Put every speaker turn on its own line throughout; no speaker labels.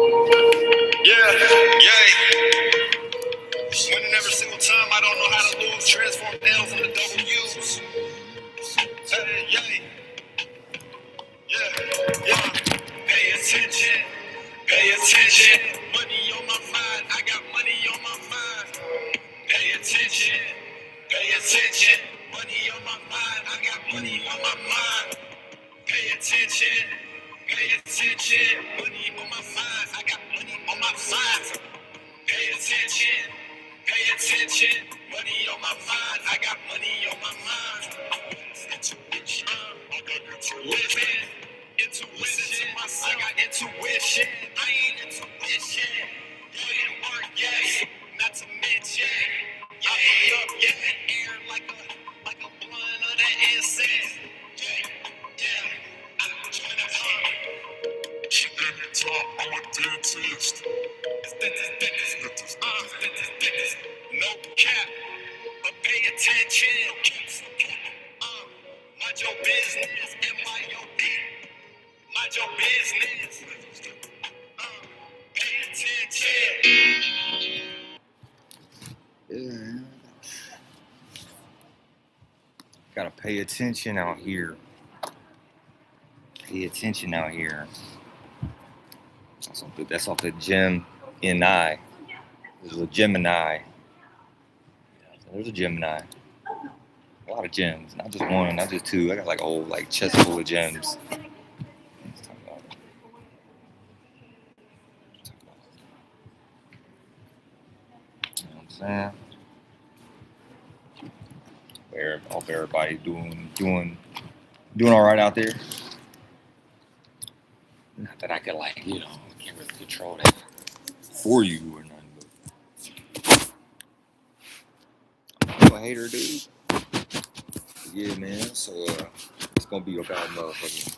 Yeah, winning every single time. I don't know how to lose. Transform L's into W's. Hey, yeah. Pay attention. Pay attention. Money on my mind. I got money on my mind. Pay attention. Pay attention. Money on my mind. I got money on my mind. Pay attention. Pay attention. Money on my mind. I got money on my mind. Pay attention. Pay attention. Money on my mind. I got money on my mind. Intuition. I got intuition. Intuition. I got intuition. I ain't intuition. You didn't work yet. Not to mention. I be up, air like a blunt of the incense. I'm trying to she didn't talk. I'm a dentist. Dentist. No cap, but pay attention. Mind your business, MIOB. Mind your business. Pay attention. Yeah. Gotta pay attention out here. Pay attention out here. That's off the Gem NI. There's a Gemini. There's a Gemini. A lot of gems. Not just one, not just two. I got like a whole chest full of gems. You know what I'm saying? Hope everybody doing all right out there. Not that I could can't really control that for you or nothing, but I'm a hater, dude. Yeah, man. So it's gonna be about motherfucking.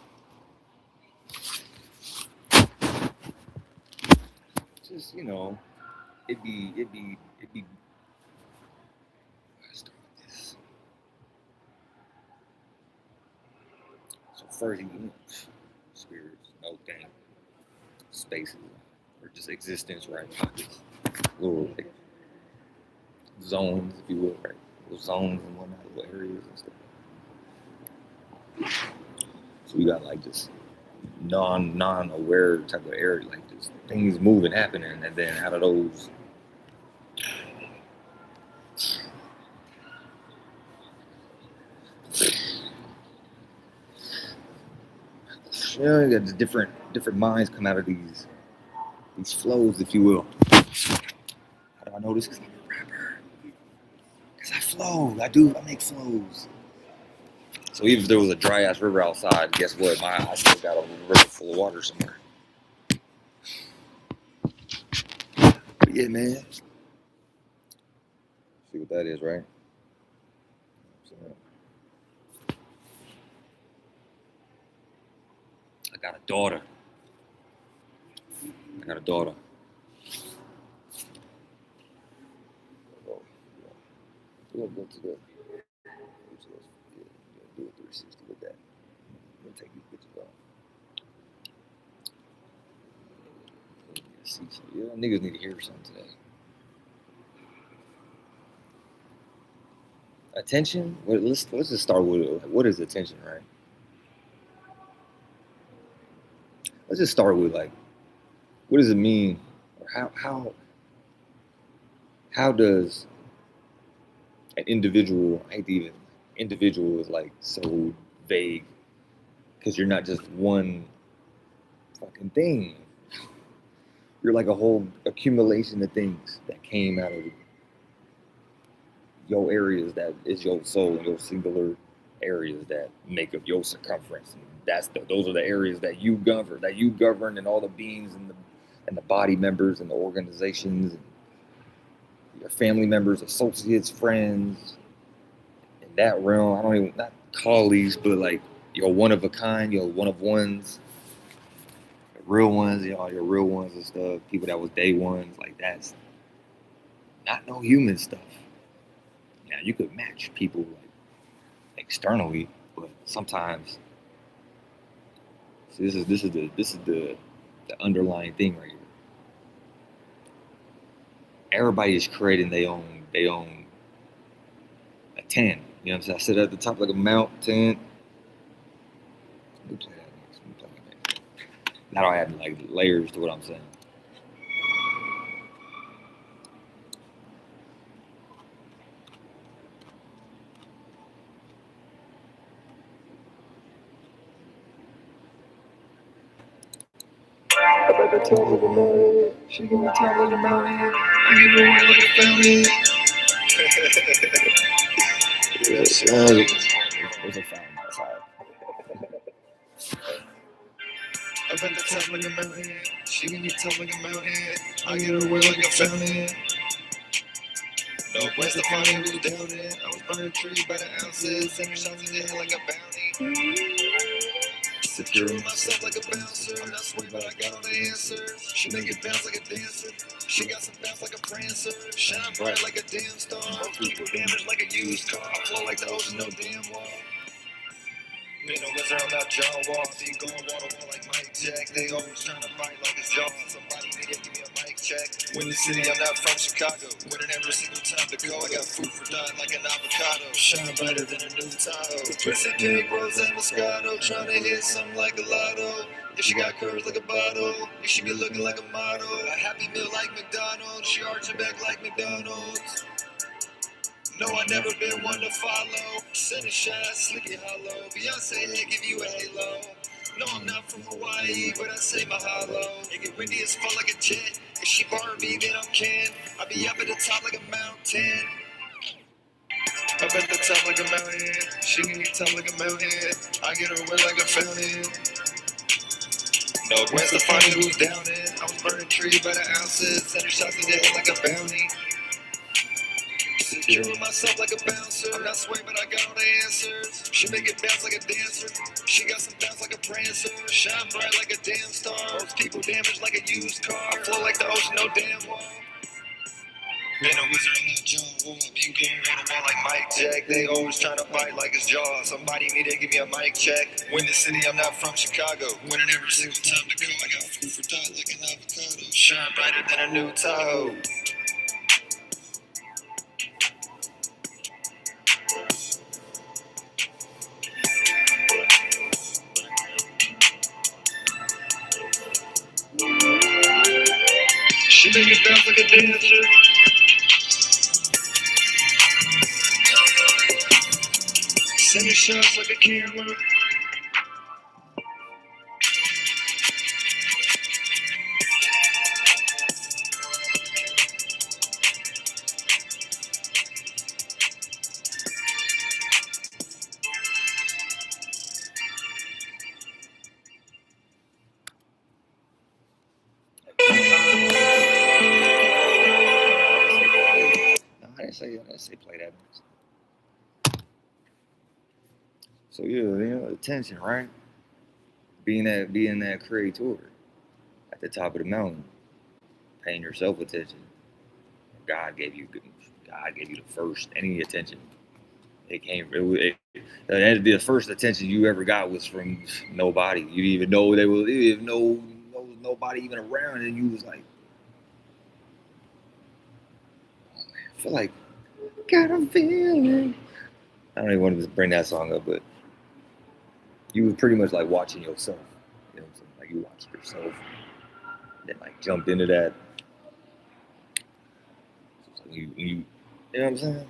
Just it'd be. Let's start with this. So first, spirits, no thing, spaces, or just existence, right? Pockets, little zones, if you will, right? Little zones and whatnot, little areas and stuff. So we got this non-aware type of area, just things moving, happening, and then out of those, you got the different minds come out of these flows, if you will. How do I know this? Because I'm a rapper. Because I flow. I make flows. So even if there was a dry ass river outside, guess what? I still got a river full of water somewhere. But yeah, man. See what that is, right? I got a daughter. Do a 360 with that. I'm gonna take these pictures off. Yeah, niggas need to hear something today. Attention? Let's just start with what is attention, right? Let's just start with what does it mean, or how does an individual? I hate to even individual is so vague because you're not just one fucking thing. You're like a whole accumulation of things that came out of your areas that is your soul and your singular areas that make up your circumference. And those are the areas that you govern, and all the beings and the body members and the organizations and your family members, associates, friends. In that realm, not colleagues, but you're one of a kind, you're one of ones. Real ones, your real ones and stuff, people that was day ones, that's not no human stuff. Now you could match people externally, but sometimes this is the underlying thing right here.
everybody is creating their own a 10. You know what I'm saying? I sit at the top like a mountain. Let me play that next. Let me play that next. Now I have like layers to what I'm saying.
I bet the top of the mountain. She give me top of the mountain. I give her one like a fountain. Yeah, that shit.
There's a fountain outside.
I bet the top like a mountain. She give me top like a mountain. I get her wet like a fountain. No, where's the funny who's down it? I was burning trees by the ounces. And shots in the head like a bounty. Securing myself like a bouncer. I'm not sweet, but I got all the answers. She make it bounce like a dancer. She got some bounce like a prancer. Shine bright like a damn star. People damaged like a used car. I flow like the ocean, no damn wall. Ain't no wizard, I'm not John Wall. Be going wall to wall like Mike Jack. They always trying to fight like it's Jaws. Somebody need to give me a mic check. Win the city, I'm not from Chicago. Winning every single time to go. I got food for thought like an avocado. Shine brighter than a new Tahoe. Twisted dick, rose and Moscato. Trying to hit something like a lotto. If she got curves like a bottle, if she be looking like a model. A happy meal like McDonald's. She arching back like McDonald's. No, I never been one to follow. Center shot, Sleepy Hollow. Beyonce, they give you a halo. No, I'm not from Hawaii, but I say mahalo. It get windy as fuck like a jet. If she borrow me, then I'm can. I be up at the top like a mountain. Up at the top like a mountain. She give me top like a mountain. I get her wet like a fountain. No, where's the funny who's down it? I was burning trees by the ounces. Center shots in the head like a bounty. Securing myself like a bouncer. I'm not sway, but I got all the answers. She make it bounce like a dancer. She got some bounce like a prancer. Shine bright like a damn star. Most people damaged like a used car. I flow like the ocean, no damn wall. Been a wizard, I'm not John Wall. You going wall to wall like Mike Jack. They always trying to fight like it's Jaws. Somebody need to give me a mic check. Win the city, I'm not from Chicago. Winning every single time to go. I got food for thought like an avocado. Shine brighter than a new Tahoe. She make it bounce like a dancer. Sending shots like a camera.
I didn't say play that. So yeah, attention, right? Being that creator at the top of the mountain, paying yourself attention. God gave you the first any attention. The first attention you ever got was from nobody. You didn't even know there was nobody even around, and you was like, oh, man, I feel like God, I'm feeling. I don't even want to bring that song up, but you was pretty much like watching yourself. You know what I'm saying? Like you watched yourself, then like jumped into that. So you know what I'm saying? At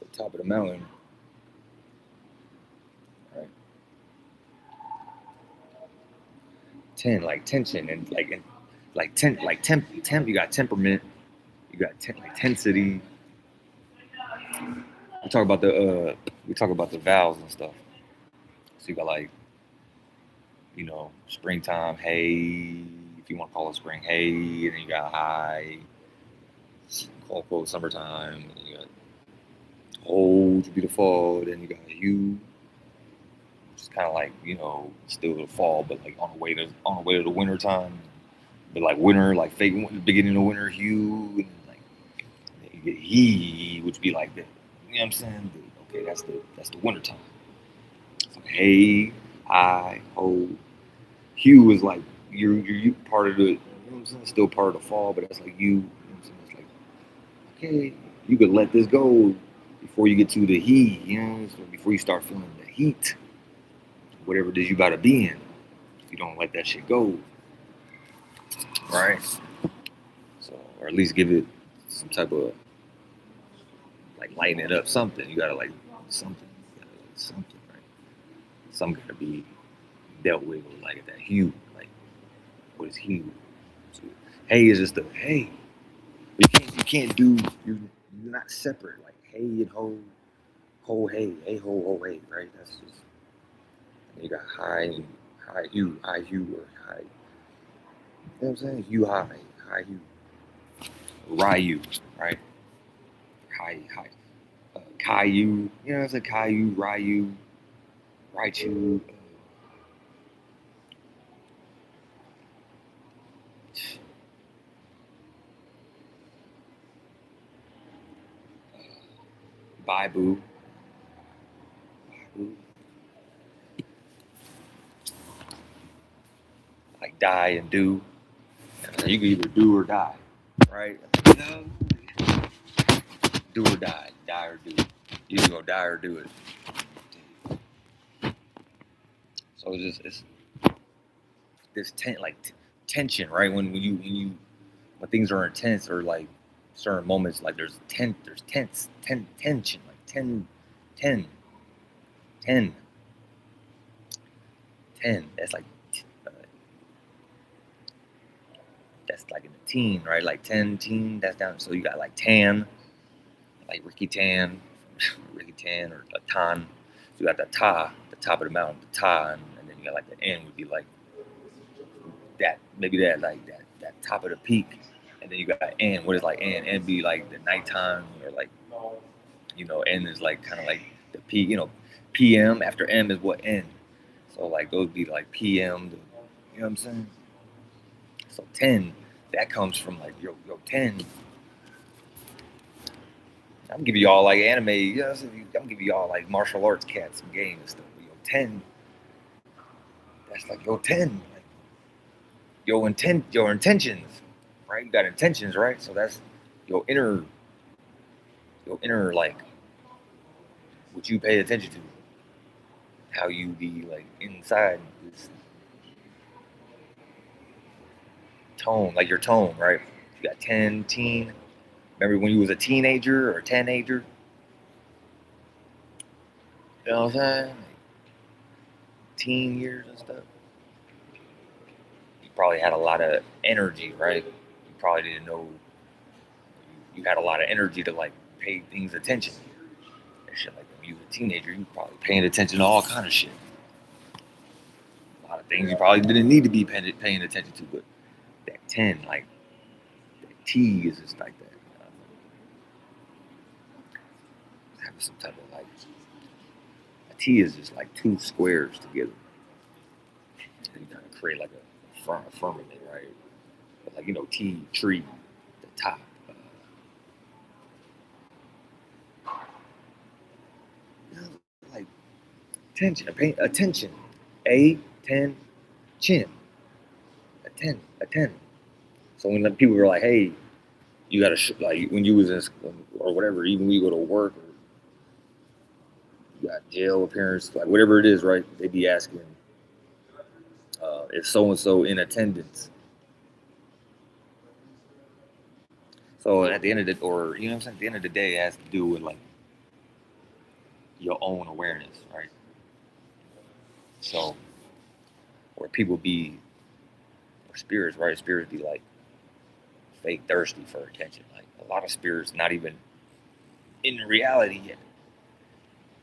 the top of the mountain, right? 10, like tension and temp. You got temperament. You got like tensity. We talk about the vowels and stuff. So you got like, springtime, hey, if you want to call it spring, hey, and then you got high, quote summertime, and you got old to be the fall, then you got you, which is kind of like still the fall, but like on the way to the winter time, but like winter, like fake beginning of winter hue, and like then you get he, which be like the, you know what I'm saying? Okay, that's the winter time. So hey, hi, ho. Hue is like you're part of the, you know what I'm saying? Still part of the fall, but that's like you know what I'm saying? It's okay, you could let this go before you get to the heat, so before you start feeling the heat, whatever it is you gotta be in. If you don't let that shit go, right? So, or at least give it some type of like lighten it up, something. You gotta like something, something, right? Something gotta be dealt with like that hue, like what is hue? So, hey is just a hey. You can't do you're not separate like hey and ho hey ho hey, right? That's just you got high hue or high. You know what I'm saying? High hue, Ryu, right? High, Caillou. You know what I'm saying? Caillou, Ryu, Raichu. Baibu, Baibu, like die and do. You can either do or die, right? You know, do or die or do. You either gonna die or do it. So it's this tension, right? When things are intense or like certain moments, like there's tension, like 10, 10, 10. Uh, that's like in the teen, right? Like 10, teen, that's down. So you got like tan, like Ricky Tan, Ricky Tan or a Tan. So you got the Ta, the top of the mountain, the Ta, and then you got like the N would be like that, maybe that top of the peak. And then you got N, what is like N? N be like the nighttime or like, N is like kind of like the P, PM after M is what N. So like those be like PM, you know what I'm saying? So 10, that comes from like, yo, 10. I'm giving y'all like anime, I'm giving y'all like martial arts cats, some games and stuff. But yo, 10, that's like yo, 10. Like, your intentions, right? You got intentions, right? So that's your inner like what you pay attention to, how you be like inside this tone, like your tone, right? You got 10, teen. Remember when you was a teenager or a teenager? You know what I'm saying? Like teen years and stuff. You probably had a lot of energy, right? You probably didn't know you had a lot of energy to like pay things attention. And shit like when you were a teenager, you probably paying attention to all kind of shit. A lot of things you probably didn't need to be paying attention to, but that 10, like that T is just like that. Having some type of like a T is just like two squares together. And you kind of create like a firmament, right? But like T tree, the top. Like attention, pay attention. A 10 chin. A 10. So when the people were like, hey, you gotta like when you was in school or whatever, even when you go to work or you got jail appearance, like whatever it is, right? They be asking if so and so in attendance. So at the end of the, or you know what I'm saying, at the end of the day, it has to do with like your own awareness, right? So where people be, or spirits, right? Spirits be like fake thirsty for attention. Like a lot of spirits not even in reality yet.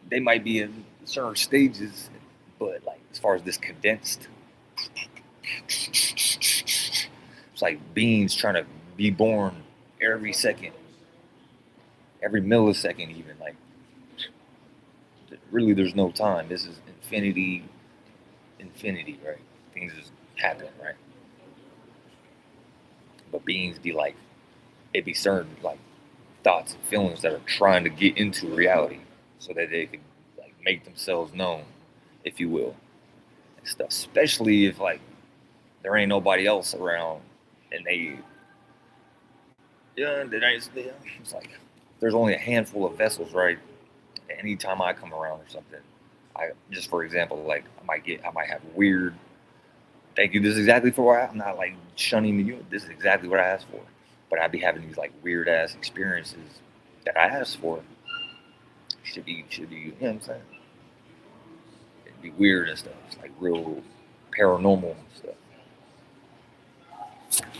They might be in certain stages, but like as far as this condensed, it's like beings trying to be born every second, every millisecond, even like really there's no time. This is infinity, right? Things just happen, right? But beings be like, it be certain like thoughts and feelings that are trying to get into reality so that they can like make themselves known, if you will, and stuff. Especially if like there ain't nobody else around and they Yeah, it's like there's only a handful of vessels, right? Anytime I come around or something, I just for example, like I might have weird. Thank you. This is exactly for what I'm not like shunning you. This is exactly what I asked for. But I'd be having these like weird ass experiences that I asked for. Should be. You know what I'm saying? It'd be weird and stuff. It's like real paranormal and stuff.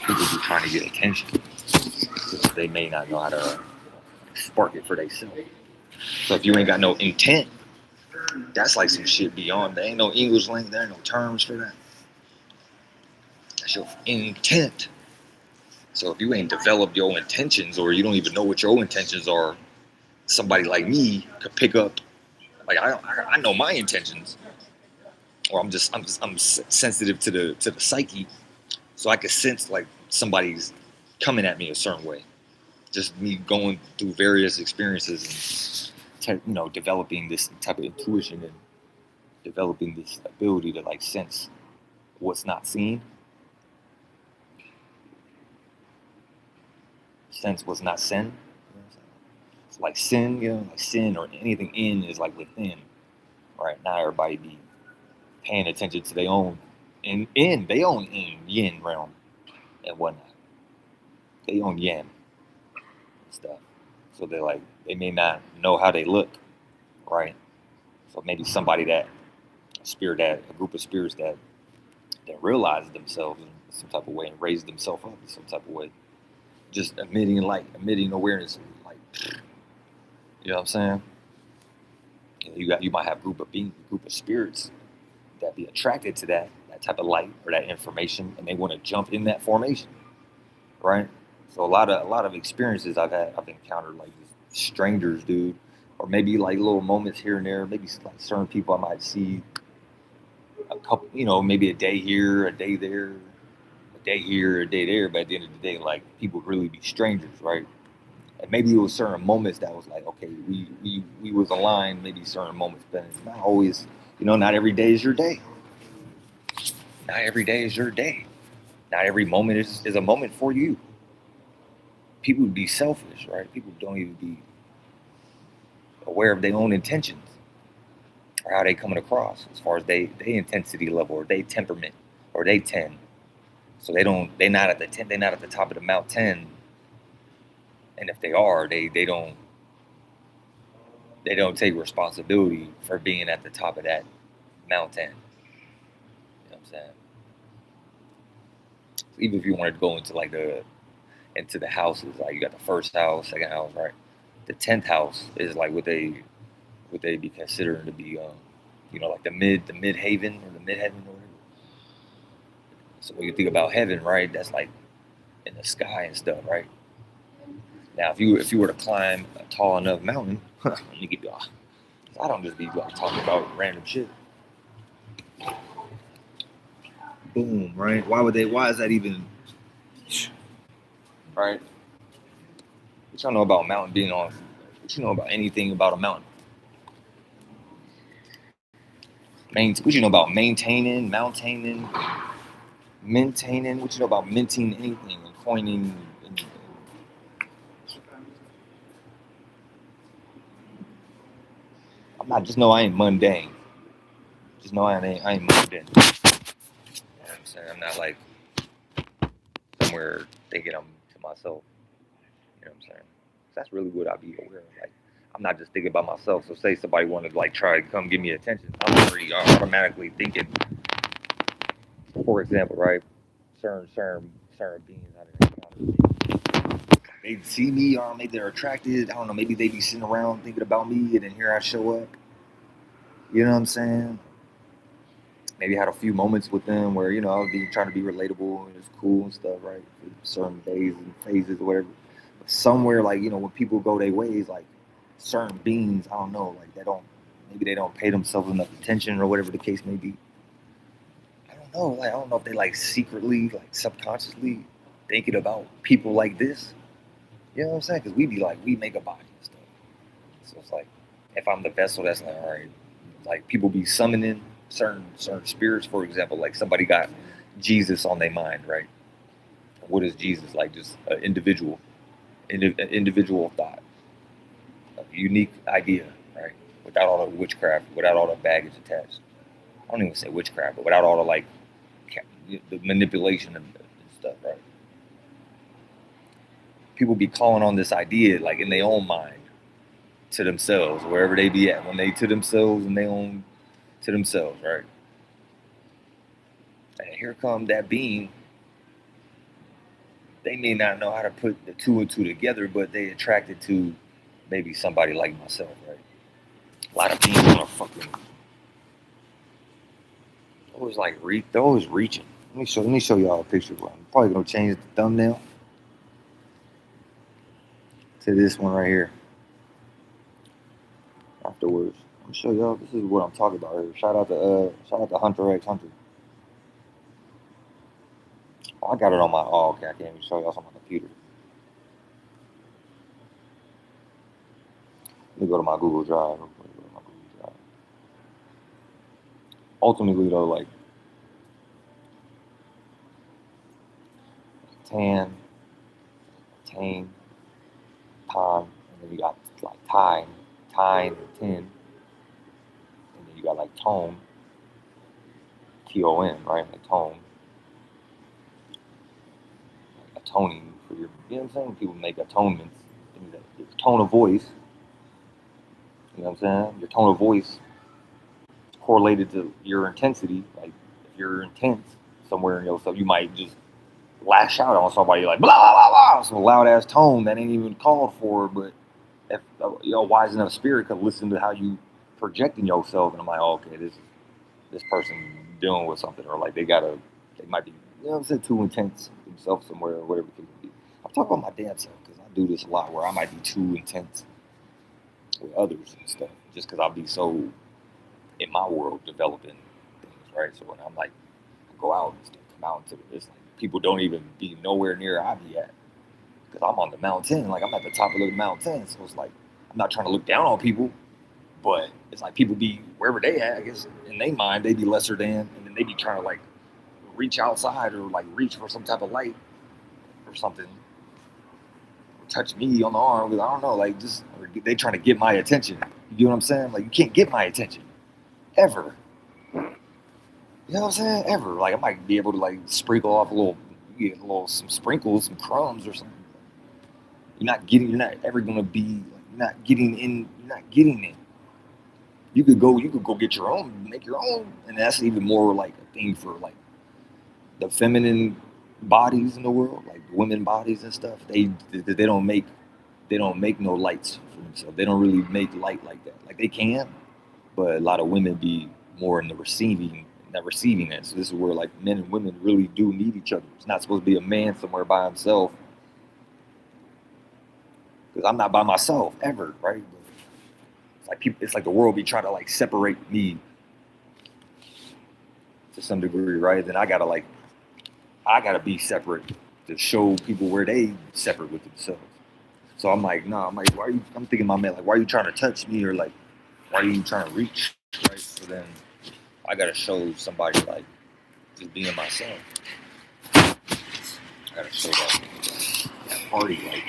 People be trying to get attention. They may not know how to spark it for themselves. So if you ain't got no intent, that's like some shit beyond. There ain't no English language. There ain't no terms for that. That's your intent. So if you ain't developed your intentions, or you don't even know what your intentions are, somebody like me could pick up. Like I know my intentions, or I'm sensitive to the psyche, so I could sense like somebody's coming at me a certain way. Just me going through various experiences and developing this type of intuition and developing this ability to like sense what's not seen, sense what's not sin. You know what I'm saying? It's like sin, like sin or anything in is like within, right? Now everybody be paying attention to their own they own yin realm and whatnot. They own yin and stuff. So they may not know how they look, right? So maybe somebody a group of spirits that realize themselves in some type of way and raise themselves up in some type of way, just emitting light, emitting awareness, like, you know what I'm saying? You might have a group of spirits that be attracted to that type of light or that information, and they want to jump in that formation, right? So a lot of experiences I've encountered like strangers, dude, or maybe like little moments here and there. Maybe like certain people I might see a couple, maybe a day here, a day there, a day here, a day there. But at the end of the day, like people really be strangers, right? And maybe it was certain moments that was like, okay, we was aligned. Maybe certain moments, but it's not always. Not every day is your day. Not every day is your day. Not every moment is a moment for you. People be selfish, right? People don't even be aware of their own intentions or how they coming across as far as they intensity level or they temperament or they 10. So they're not at the 10, they're not at the top of the Mount 10. And if they are, they don't take responsibility for being at the top of that Mount 10. You know what I'm saying? Even if you wanted to go into like into the houses, like you got the first house, second house, right? The 10th house is like what they be considering to be like the mid haven or the mid heaven or whatever. So when you think about heaven, right, that's like in the sky and stuff, right? Now if you were to climb a tall enough mountain, you could go. I don't just be like talking about random shit. Boom, right? Why is that even right? What y'all know about mountain being on? What you know about anything about a mountain? What you know about maintaining? What you know about minting anything and coining? I'm not. Just know I ain't mundane. Just know I ain't mundane. You know what I'm saying? I'm not like somewhere thinking I'm to myself. You know what I'm saying? That's really what I be aware of. Like, I'm not just thinking about myself. So say somebody wanted to like try to come give me attention, I'm already automatically thinking. For example, right? Certain beings I didn't encounter. They see me, or maybe they're attracted. I don't know. Maybe they be sitting around thinking about me, and then here I show up. You know what I'm saying? Maybe I had a few moments with them where I was trying to be relatable and it's cool and stuff, right? For certain days and phases or whatever. But somewhere like when people go their ways, like certain beings, I don't know, like they don't pay themselves enough attention or whatever the case may be. I don't know. Like I don't know if they like secretly, like subconsciously thinking about people like this. You know what I'm saying? Because we make a body and stuff. So it's like if I'm the vessel, that's like all right. Like people be summoning certain spirits, for example, like somebody got Jesus on their mind, right? What is Jesus? Like just an individual. individual thought, a unique idea, right? Without all the witchcraft, without all the baggage attached. I don't even say witchcraft, but without all the like the manipulation and stuff, right? People be calling on this idea like in their own mind to themselves, wherever they be at, when they to themselves and they own to themselves, right? And here come that being. They may not know how to put the two and two together, but they attracted to maybe somebody like myself, right? A lot of people are fucking always like they're always reaching. Let me show y'all a picture. I'm probably gonna change the thumbnail to this one right here afterwards. I'm gonna show y'all. This is what I'm talking about here. Shout out to Hunter X Hunter. Oh, I got it on my. Oh, okay. I can't even show y'all on my computer. Let me go to my Google Drive. Ultimately, though, like tan, tane, tan, and then you got like tine, and tin, and then you got like tone, Ton, right? Like tone, like atoning for your. You know what I'm saying? People make atonements. Your tone of voice. You know what I'm saying? Your tone of voice correlated to your intensity. Like if you're intense somewhere in yourself, you might just lash out on somebody like blah blah blah blah. Some loud ass tone that ain't even called for. But if wise enough spirit could listen to how you projecting yourself, and I'm like, oh, okay, this person dealing with something, or like they might be, you know what I'm saying, too intense themselves somewhere or whatever it could be. I'm talking about my damn self because I do this a lot where I might be too intense with others and stuff, just because I'll be so in my world developing things, right? So when I'm like go out and stuff, come out into this, like people don't even be nowhere near I be at because I'm on the mountain, like I'm at the top of the mountain. So it's like I'm not trying to look down on people, but it's like people be wherever they at. I guess in their mind they be lesser than, and then they be trying to like reach outside or like reach for some type of light or something, or touch me on the arm. Because I don't know, like just they trying to get my attention. You know what I'm saying? Like you can't get my attention ever. You know what I'm saying? Ever. Like I might be able to like sprinkle off some sprinkles, some crumbs or something. You're not ever gonna be like, you're not getting in. You could go get your own, make your own, and that's even more like a thing for like the feminine bodies in the world, like women bodies and stuff. They don't make no lights for themselves. They don't really make light like that. Like they can, but a lot of women be more in the receiving end. So this is where like men and women really do need each other. It's not supposed to be a man somewhere by himself because I'm not by myself ever, right? It's like it's like the world be trying to like separate me to some degree, right? Then I gotta be separate to show people where they separate with themselves. So I'm like, nah, I'm like, why are you? I'm thinking, my man, like, why are you trying to touch me or like, why are you trying to reach, right? So then I gotta show somebody like just being myself. I gotta show that party like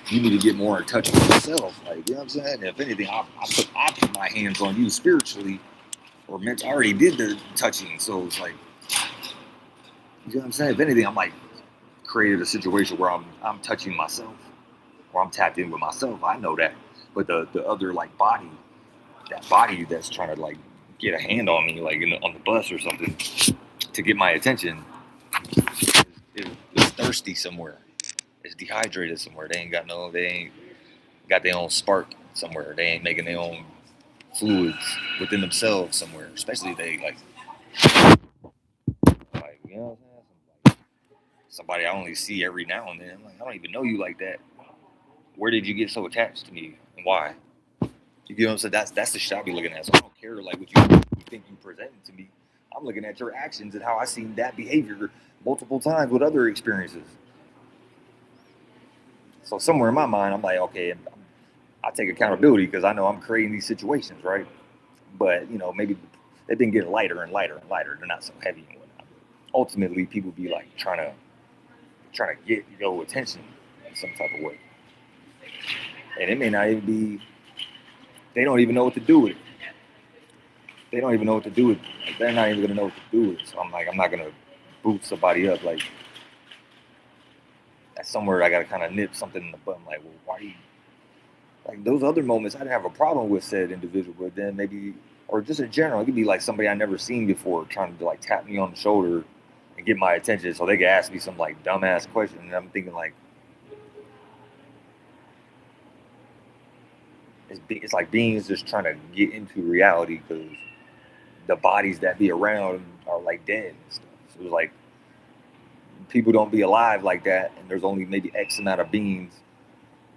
you need to get more in touch with yourself. Like, you know what I'm saying? And if anything, I put my hands on you spiritually or mentally. I already did the touching, so it's like, you know what I'm saying? If anything, I'm like created a situation where I'm touching myself, or I'm tapped in with myself. I know that, but the other like body, that body that's trying to like get a hand on me, like on the bus or something, to get my attention, is thirsty somewhere. It's dehydrated somewhere. They ain't got their own spark somewhere. They ain't making their own fluids within themselves somewhere. Especially if they like you know what I'm saying? Somebody I only see every now and then. Like I don't even know you like that. Where did you get so attached to me and why? You get what I'm saying? That's the shit I be looking at. So I don't care like what you think you presented to me. I'm looking at your actions and how I seen that behavior multiple times with other experiences. So somewhere in my mind, I'm like, okay, I take accountability because I know I'm creating these situations, right? But you know, maybe they've been getting lighter and lighter and lighter. They're not so heavy and whatnot. But ultimately, people be like trying to get your attention in some type of way. And it may not even be, they don't even know what to do with it. They don't even know what to do with it. Like, they're not even going to know what to do with it. So I'm like, I'm not going to boot somebody up. Like, that's somewhere I got to kind of nip something in the butt. I'm like, well, why are you, like those other moments, I didn't have a problem with said individual, but then maybe, or just in general, it could be like somebody I never seen before trying to like tap me on the shoulder and get my attention so they could ask me some like dumbass question. And I'm thinking like, it's like beings just trying to get into reality because the bodies that be around are like dead and stuff. So it's like people don't be alive like that, and there's only maybe X amount of beings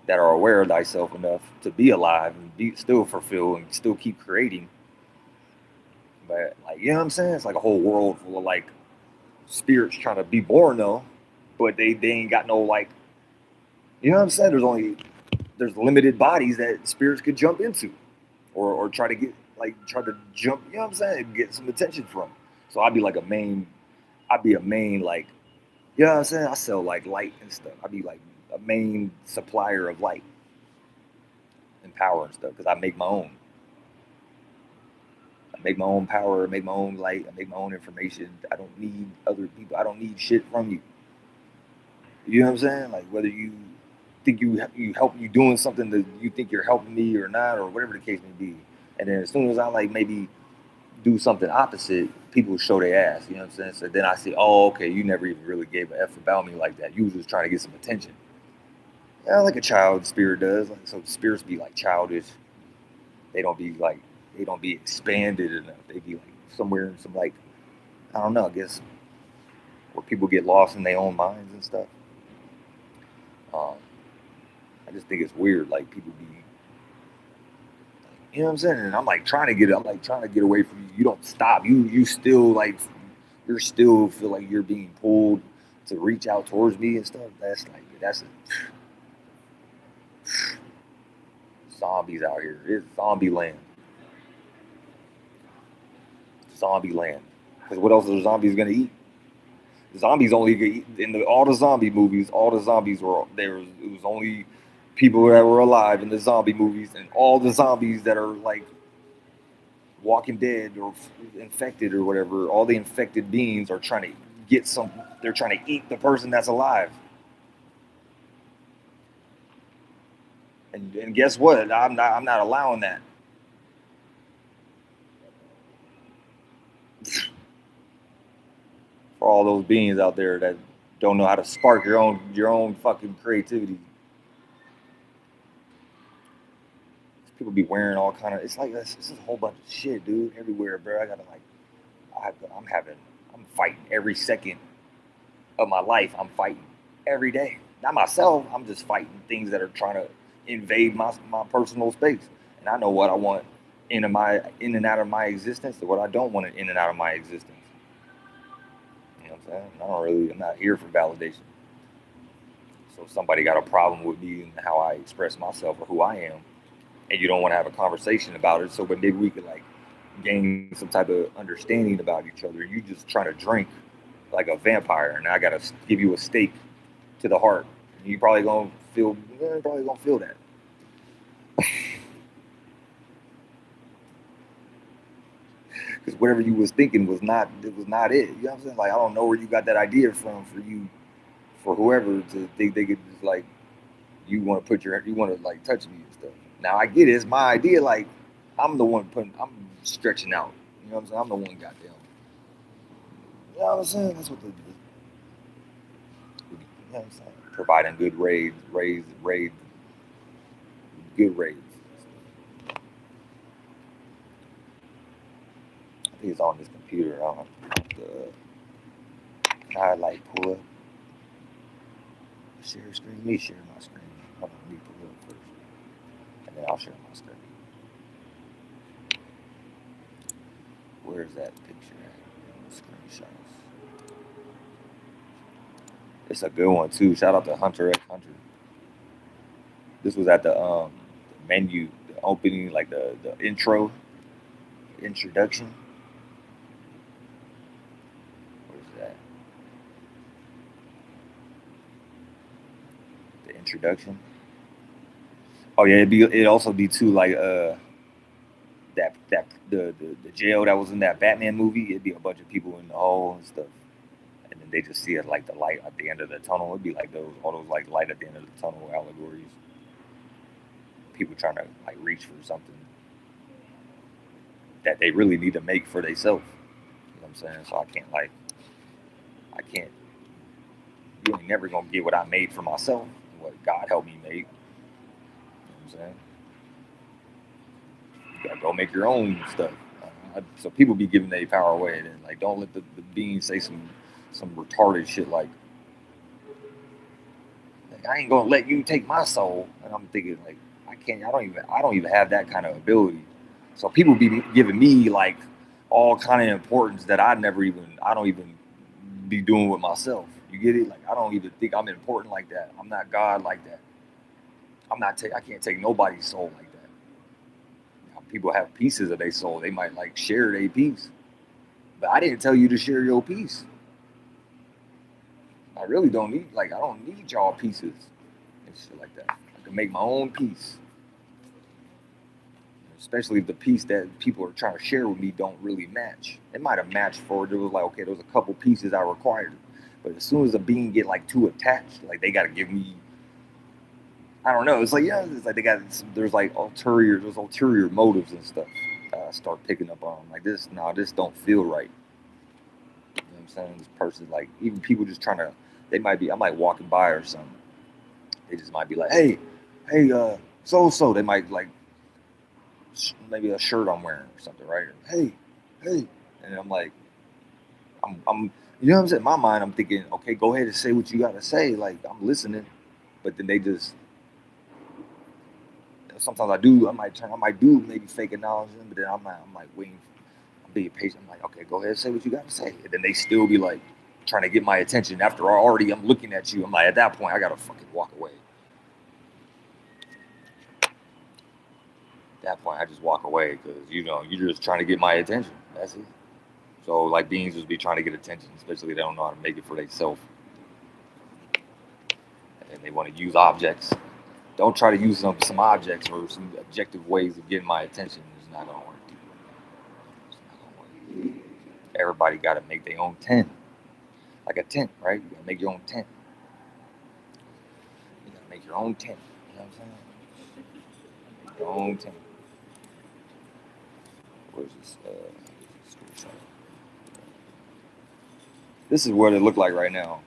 that are aware of thyself enough to be alive and be still fulfill and still keep creating. But like, you know what I'm saying? It's like a whole world full of like spirits trying to be born though, but they ain't got no like, you know what I'm saying? There's limited bodies that spirits could jump into, or try to get like try to jump. You know what I'm saying? Get some attention from. So I'd be like a main. I'd be a main like, you know what I'm saying? I sell like light and stuff. I'd be like a main supplier of light and power and stuff because I make my own. I make my own power, I make my own light, I make my own information. I don't need other people. I don't need shit from you. You know what I'm saying? Like whether you think you help you doing something that you think you're helping me or not, or whatever the case may be. And then as soon as I like maybe do something opposite, people show their ass. You know what I'm saying? So then I see, oh, okay, you never even really gave a f about me like that. You was just trying to get some attention. Yeah, like a child spirit does. Like so, spirits be like childish. They don't be like they don't be expanded enough. They be like somewhere in some like I don't know. I guess where people get lost in their own minds and stuff. Um, I just think it's weird. Like people be, you know what I'm saying? And I'm like trying to get away from you. You don't stop. You still like, you're still feel like you're being pulled to reach out towards me and stuff. That's zombies out here. It's zombie land. Zombie land. Because what else are zombies gonna eat? Zombies only get in all the zombie movies. All the zombies were there. It was only people that were alive in the zombie movies, and all the zombies that are like Walking Dead or infected or whatever. All the infected beings are trying to get some. They're trying to eat the person that's alive. And guess what? I'm not allowing that. For all those beings out there that don't know how to spark your own fucking creativity. People be wearing all kind of. It's like this is a whole bunch of shit, dude. Everywhere, bro. I gotta like. I'm having. I'm fighting every second of my life. I'm fighting every day. Not myself. I'm just fighting things that are trying to invade my personal space. And I know what I want in and out of my existence, and what I don't want in and out of my existence. You know what I'm saying? I'm not here for validation. So if somebody got a problem with me and how I express myself or who I am, and you don't want to have a conversation about it, so but maybe we could like gain some type of understanding about each other. You just trying to drink like a vampire, and I gotta give you a stake to the heart. You probably gonna feel that. Because whatever you was thinking was not it. You know what I'm saying? Like I don't know where you got that idea from for whoever to think they could just like you want to like touch me and stuff. Now I get it, it's my idea. Like I'm stretching out. You know what I'm saying? I'm the one goddamn. You know what I'm saying? That's what you know what I'm saying? Providing good good raids. I think it's on this computer. I don't have to highlight pull up. Share screen. Let me share my screen. Hold on, let me pull it up first. And then I'll share my screen. Where's that picture at? Screenshots. It's a good one too. Shout out to Hunter X Hunter. This was at the menu, the opening, like the introduction. Where's that? The introduction. Oh yeah, it'd also be too like the jail that was in that Batman movie. It'd be a bunch of people in the hole and stuff, and then they just see it like the light at the end of the tunnel. It'd be like all those like light at the end of the tunnel allegories. People trying to like reach for something that they really need to make for themselves. You know what I'm saying? So I can't. You ain't never gonna get what I made for myself. What God helped me make. You know what I'm saying? You gotta go make your own stuff. So people be giving their power away, and like don't let the beings say some retarded shit like I ain't gonna let you take my soul. And I'm thinking like I don't even have that kind of ability. So people be giving me like all kind of importance that I don't even be doing with myself. You get it? Like I don't even think I'm important like that. I'm not God like that. I can't take nobody's soul like that. People have pieces of their soul. They might like share their piece. But I didn't tell you to share your piece. I really don't need I don't need y'all pieces and shit like that. I can make my own piece. Especially if the piece that people are trying to share with me don't really match. It might have matched for there was like, okay, there was a couple pieces I required. But as soon as a being get like too attached, like they gotta give me I don't know. It's like it's like there's like ulterior motives and stuff. I start picking up on like this don't feel right. You know what I'm saying? This person like even people just trying to they might be I'm like walking by or something. They just might be like, hey, so they might like maybe a shirt I'm wearing or something, right? Hey, and I'm like, I'm you know what I'm saying? In my mind, I'm thinking, okay, go ahead and say what you got to say. Like I'm listening, but then they just sometimes I might do maybe fake acknowledgement, but then I'm like waiting, I'm being patient. I'm like, okay, go ahead and say what you got to say, and then they still be like trying to get my attention after I'm looking at you. I'm like, at that point, I gotta fucking walk away. At that point, I just walk away because you're just trying to get my attention. That's it. So like beings just be trying to get attention, especially if they don't know how to make it for themselves, and they want to use objects. Don't try to use some objects or some objective ways of getting my attention. It's not gonna work. It's not gonna work. Everybody got to make their own tent, like a tent, right? You gotta make your own tent. You gotta make your own tent. You know what I'm saying? Make your own tent. Where's this? This is what it looked like right now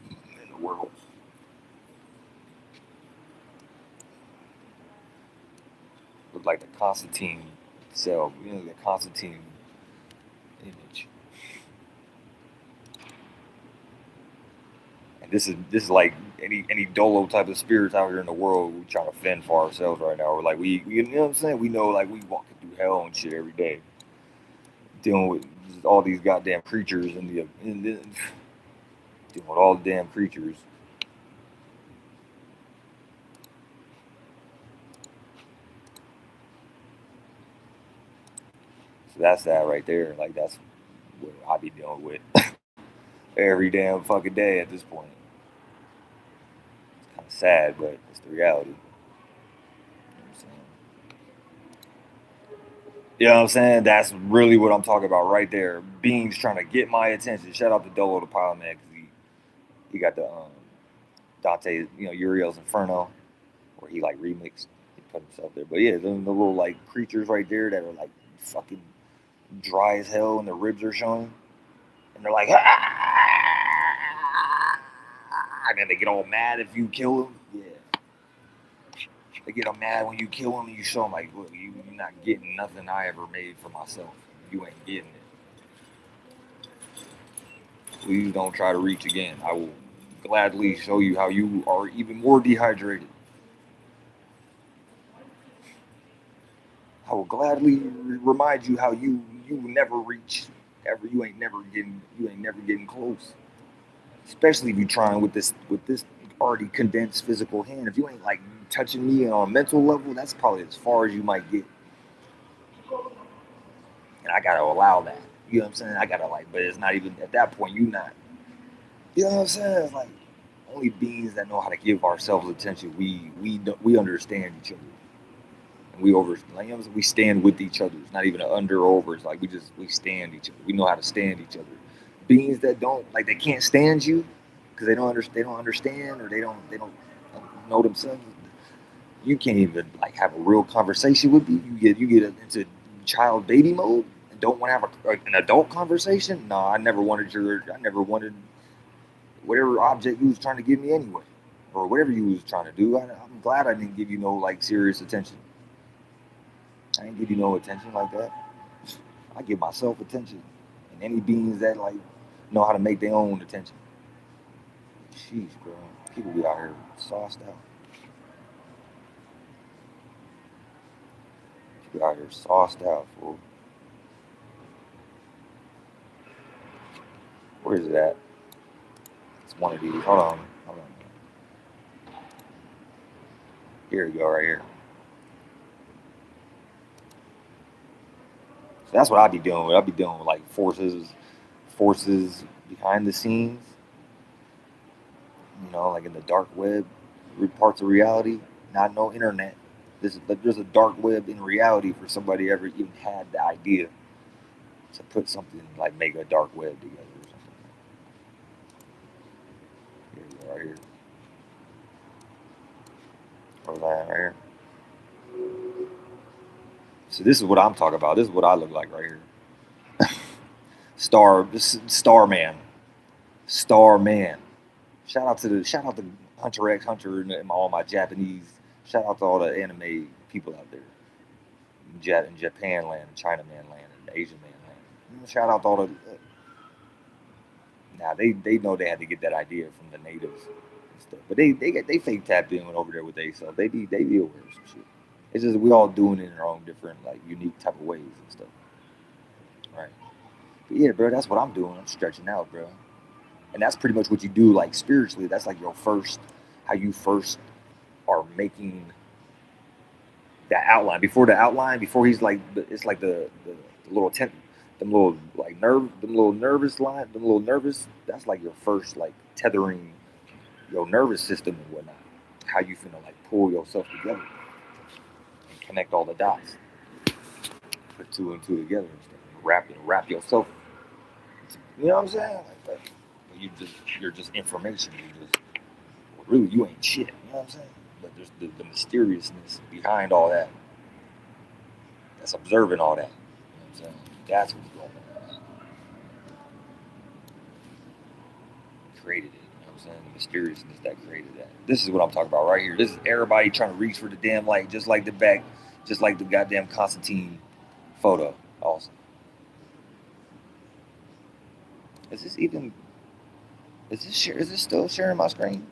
in the world. Looked like the Constantine cell. The Constantine image. And this is like any dolo type of spirits out here in the world. We trying to fend for ourselves right now. We're like you know what I'm saying? We know like we walking through hell and shit every day, dealing with all these goddamn creatures and dealing with all the damn creatures. So that's that right there. Like that's what I be dealing with every damn fucking day at this point. It's kind of sad, but it's the reality. You know what I'm saying? That's really what I'm talking about right there. Beings trying to get my attention. Shout out to Dolo the Pilot Man because he got the Dante, Uriel's Inferno, where he like remixed. He put himself there. But yeah, the little like creatures right there that are like fucking dry as hell and their ribs are showing. And they're like, and then they get all mad if you kill them. Yeah. They get all mad when you kill them and you show them like, look, you're not getting nothing I ever made for myself. You ain't getting it. Please don't try to reach again. I will gladly show you how you are even more dehydrated. I will gladly remind you how you never reach ever. You ain't never getting close. Especially if you're trying with this already condensed physical hand. If you ain't like touching me on a mental level, that's probably as far as you might get. And I gotta allow that. You know what I'm saying? I gotta but it's not even at that point. You not. You know what I'm saying? It's like only beings that know how to give ourselves attention. We understand each other, and we stand with each other. It's not even an under over. It's like we stand each other. We know how to stand each other. Beings that don't they can't stand you because they don't understand, or they don't know themselves. You can't even have a real conversation with me. You get into child baby mode and don't want to have an adult conversation. No, I never wanted whatever object you was trying to give me anyway, or whatever you was trying to do. I'm glad I didn't give you no serious attention. I didn't give you no attention like that. I give myself attention, and any beings that know how to make their own attention. Sheesh, bro. People be out here sauced out. People out here sauced out, fool. Where is it at? It's one of these. Hold on. Here we go, right here. So that's what I be doing with. I be dealing with forces behind the scenes. In the dark web, parts of reality. Not no internet. There's a dark web in reality for somebody ever even had the idea to put something make a dark web together or something. Here we go, right here. Where's that right here? So this is what I'm talking about. This is what I look like right here. Starman. Shout out to Hunter X Hunter and all my Japanese. Shout out to all the anime people out there. In Japan land, China man land, and Asian man land. Shout out to all the. Now they know they had to get that idea from the natives and stuff, but they fake tapped in over there with they, so they be aware of some shit. It's just we all doing it in our own different unique type of ways and stuff, right? But yeah, bro, that's what I'm doing. I'm stretching out, bro, and that's pretty much what you do spiritually. That's how you first are making that outline. Before he's it's the little tent, them little nervous line, them little nervous. That's your first tethering your nervous system and whatnot. How you finna pull yourself together and connect all the dots, put two and two together, and stuff, and wrap yourself. You know what I'm saying? You're just information. Really you ain't shit. You know what I'm saying? But there's the mysteriousness behind all that. That's observing all that. You know what I'm saying? That's what's going on. Created it. You know what I'm saying? The mysteriousness that created that. This is what I'm talking about right here. This is everybody trying to reach for the damn light, just like the goddamn Constantine photo. Also, is this still sharing my screen?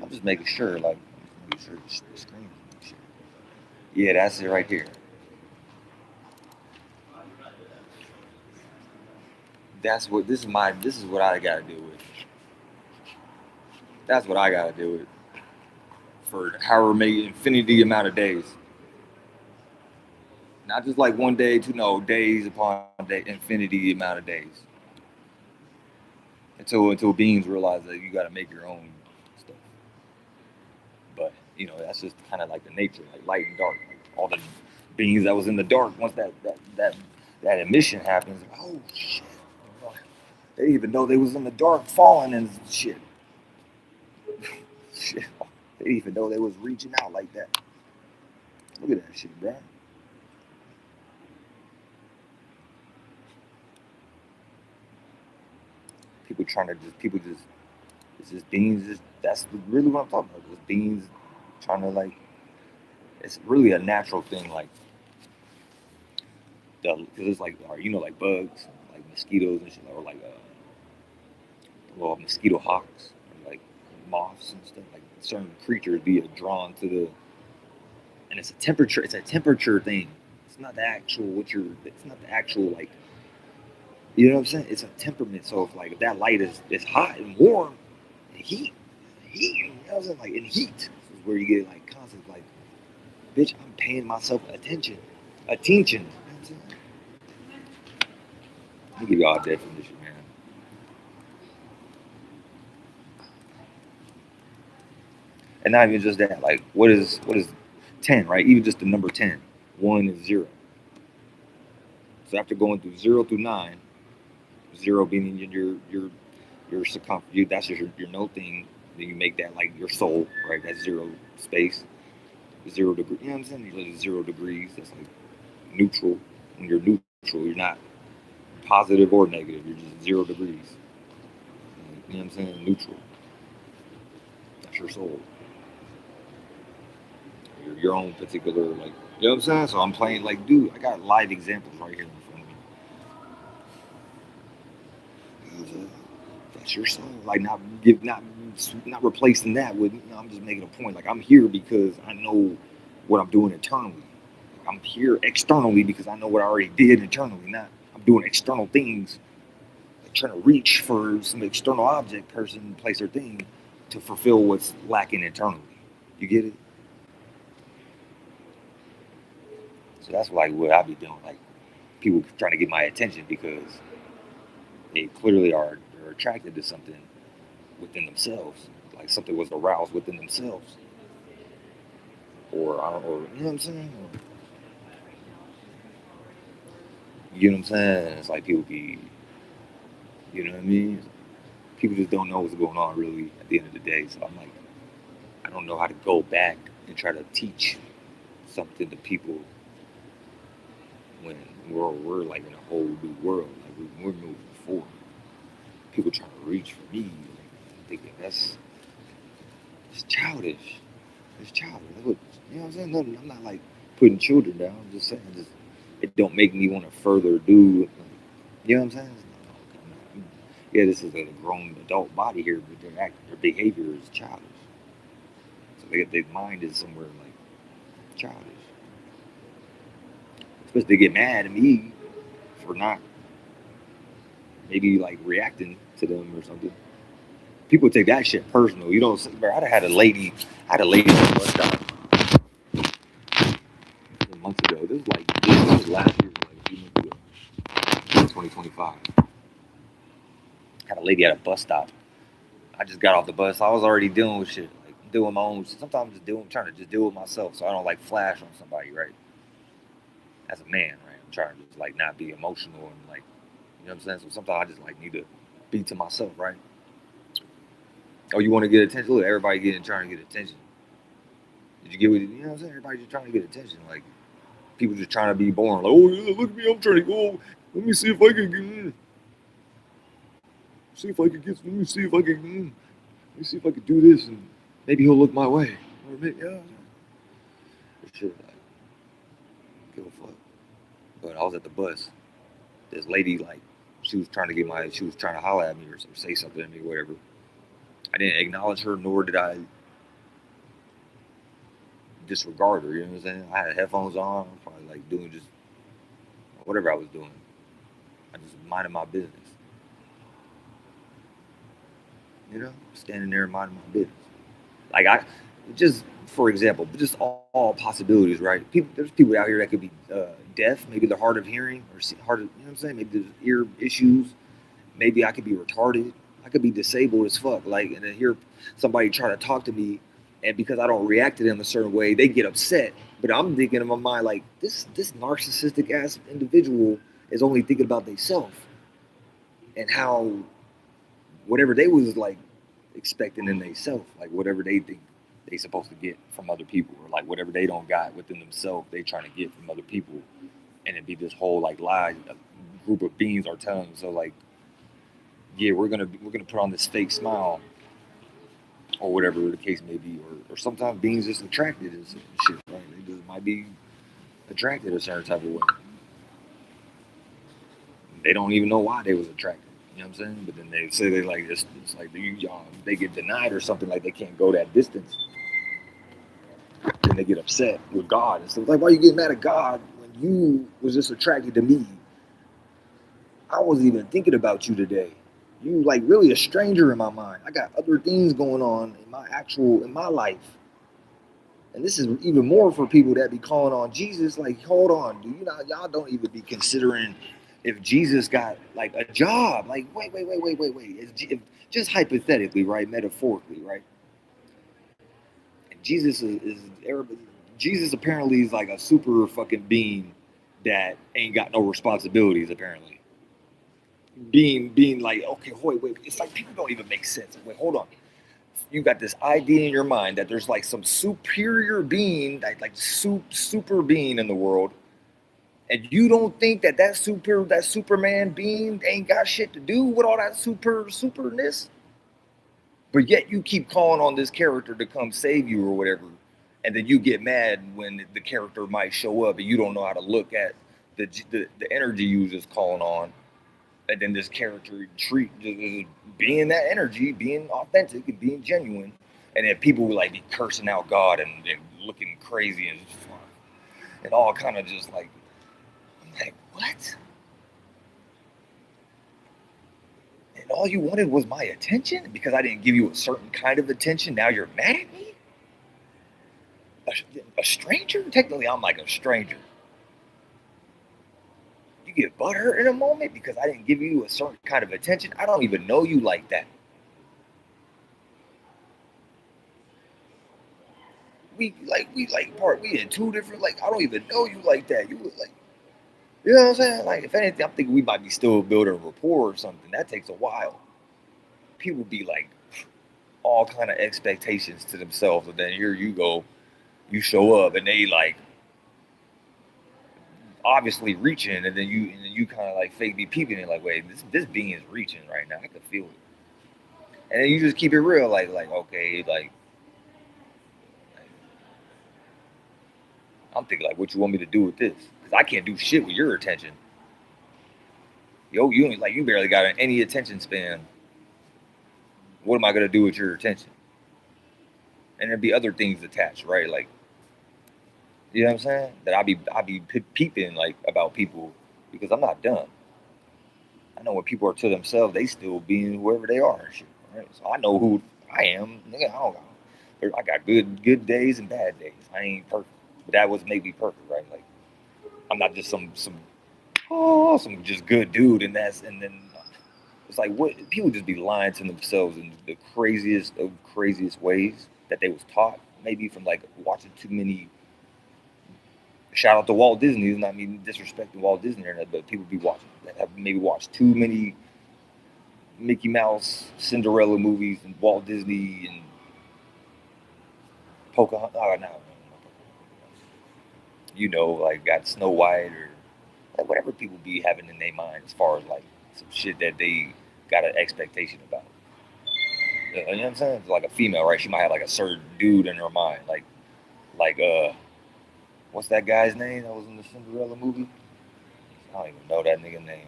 I'm just making sure, the screen is sharing. Yeah, that's it right there. This is what I gotta deal with. That's what I gotta deal with for however many infinity amount of days. Not just one day, days upon day, infinity amount of days. Until beings realize that you gotta make your own stuff. But that's just kind of the nature, light and dark. All the beings that was in the dark, once that emission happens, oh shit. They didn't even know they was in the dark falling and shit. Shit. They didn't even know they was reaching out like that. Look at that shit, bro. It's just beings. That's really what I'm talking about. Just beings trying to it's really a natural thing, because it's bugs, mosquitoes and shit, or well, mosquito hawks, or moths and stuff. Certain creatures be drawn to and it's a temperature. It's a temperature thing. It's not the actual It's not the actual You know what I'm saying? It's a temperament. So if that light is hot and warm, and heat. You know what I'm saying? In heat, this is where you get constant bitch, I'm paying myself attention. You know what I'm saying? Let me give y'all a definition, man. And not even just that. Like, what is 10, right? Even just the number 10. 1 is 0. So after going through 0 through 9, 0 being your circumference, that's your no thing. Then you make that like your soul, right? That's 0 space, 0 degree. You know what I'm saying? You're like 0 degrees. That's like neutral. When you're neutral, you're not positive or negative. You're just 0 degrees. You know what I'm saying? Neutral. That's your soul. Your own particular, like, you know what I'm saying? So I'm playing, like, dude, I got live examples right here in front of me. That's your soul. Like, not replacing that with, I'm just making a point. Like, I'm here because I know what I'm doing internally. Like, I'm here externally because I know what I already did internally. Not I'm doing external things, like trying to reach for some external object, person, place, or thing to fulfill what's lacking internally. You get it? So that's like what I be doing. Like, people trying to get my attention because they clearly are attracted to something within themselves. Like something was aroused within themselves. Or I don't know, you know what I'm saying? You know what I'm saying? It's like people be, you know what I mean? People just don't know what's going on really at the end of the day. So I'm like, I don't know how to go back and try to teach something to people when we're like in a whole new world. Like we're moving forward. People trying to reach for me, like, thinking it's childish. It's childish. Look, you know what I'm saying? Nothing, I'm not like putting children down. I'm just saying, it don't make me want to further do. Like, you know what I'm saying? Yeah, this is a grown adult body here, but their behavior is childish. So their mind is somewhere like childish. Especially they get mad at me for not maybe like reacting to them or something. People take that shit personal. You don't see, bro. I had a lady on the bus stop months ago. This was last year, like a few months ago, 2025. Had a lady at a bus stop. I just got off the bus. I was already dealing with shit, like doing my own. Sometimes trying to just deal with myself, so I don't like flash on somebody, right? As a man, right? I'm trying to just like not be emotional and like, you know what I'm saying. So sometimes I just like need to be to myself, right? Oh, you want to get attention? Look, everybody trying to get attention. Did you get what you know what I'm saying? Everybody just trying to get attention. Like people just trying to be born. Like, oh yeah, look at me, I'm trying to go. Let me see if I can get in. See if I can get. Let me see if I can. Let me see if I can do this, and maybe he'll look my way. Or maybe, yeah, shit, like, give a fuck. But I was at the bus. This lady, like, she was trying to holler at me or say something to me, whatever. I didn't acknowledge her, nor did I disregard her. You know what I'm saying? I had headphones on. I was probably like doing just whatever I was doing. I just minded my business. You know, standing there minding my business. Like I, just for example, just all possibilities, right? There's people out here that could be deaf, maybe they're hard of hearing or hard of, you know what I'm saying? Maybe there's ear issues. Maybe I could be retarded. I could be disabled as fuck. Like, and then hear somebody try to talk to me, and because I don't react to them a certain way, they get upset. But I'm thinking in my mind like this narcissistic ass individual is only thinking about themselves and how whatever they was like expecting in themselves, like whatever they think they supposed to get from other people, or like whatever they don't got within themselves, they trying to get from other people, and it be this whole like lie a group of beings are telling them. So like, yeah, we're gonna put on this fake smile, or whatever the case may be, or sometimes beings just attracted to shit, right? They just might be attracted a certain type of way. They don't even know why they was attracted. You know what I'm saying? But then they say they like this. It's like they get denied or something, like they can't go that distance, and they get upset with God. And so it's like, why you getting mad at God when you was just attracted to me? I wasn't even thinking about you today. You like really a stranger in my mind. I got other things going on in my life. And this is even more for people that be calling on Jesus. Like, hold on, do you not y'all don't even be considering if Jesus got like a job, like wait. If, just hypothetically, right, metaphorically, right? And Jesus apparently is like a super fucking being that ain't got no responsibilities apparently. Being like, okay, wait, it's like people don't even make sense. Wait, hold on. You got this idea in your mind that there's like some superior being, like super being in the world, and you don't think that Superman being ain't got shit to do with all that superness, but yet you keep calling on this character to come save you or whatever, and then you get mad when the character might show up and you don't know how to look at the energy you was just calling on, and then this character just being that energy, being authentic and being genuine, and then people would like be cursing out God and looking crazy and all kind of just like, I'm like, what? And all you wanted was my attention because I didn't give you a certain kind of attention. Now you're mad at me? A stranger? Technically, I'm like a stranger. You get butthurt in a moment because I didn't give you a certain kind of attention. I don't even know you like that. We in two different, like, I don't even know you like that. You was like, you know what I'm saying? Like, if anything, I'm thinking we might be still building rapport or something. That takes a while. People be like all kind of expectations to themselves, and then here you go, you show up, and they like obviously reaching, and then you kind of like fake be peeping and like, wait, this being is reaching right now. I can feel it, and then you just keep it real, like okay, like I'm thinking like, what you want me to do with this? Because I can't do shit with your attention. Yo, you barely got any attention span. What am I gonna do with your attention? And there'd be other things attached, right? Like, you know what I'm saying? That I be peeping like about people because I'm not dumb. I know when people are to themselves, they still being whoever they are and shit. Right? So I know who I am. Nigga, I got good days and bad days. I ain't perfect, but that was make me perfect, right? Like I'm not just some just good dude, and then it's like what people just be lying to themselves in the craziest of craziest ways that they was taught, maybe from like watching too many. Shout out to Walt Disney. It's not me disrespecting Walt Disney or nothing, but people be watching that have maybe watched too many Mickey Mouse, Cinderella movies, and Walt Disney and Pocahontas. Oh, no, you know, like got Snow White or like whatever people be having in their mind as far as like some shit that they got an expectation about. You know what I'm saying? It's like a female, right? She might have like a certain dude in her mind, like what's that guy's name that was in the Cinderella movie? I don't even know that nigga name.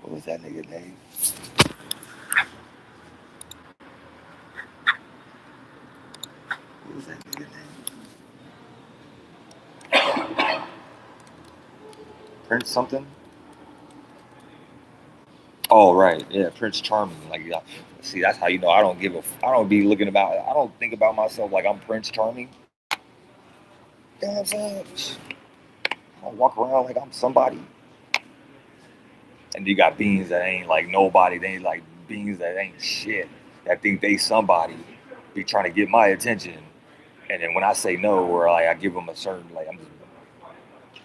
What was that nigga name? What was that nigga name? Prince something? Oh right, yeah, Prince Charming. Like, yeah. See, that's how you know I don't be looking about. I don't think about myself like I'm Prince Charming. You know what I'm saying? I don't walk around like I'm somebody. And you got beings that ain't like nobody. They ain't like beings that ain't shit. That think they somebody. Be trying to get my attention. And then when I say no, or like I give them a certain like I'm just,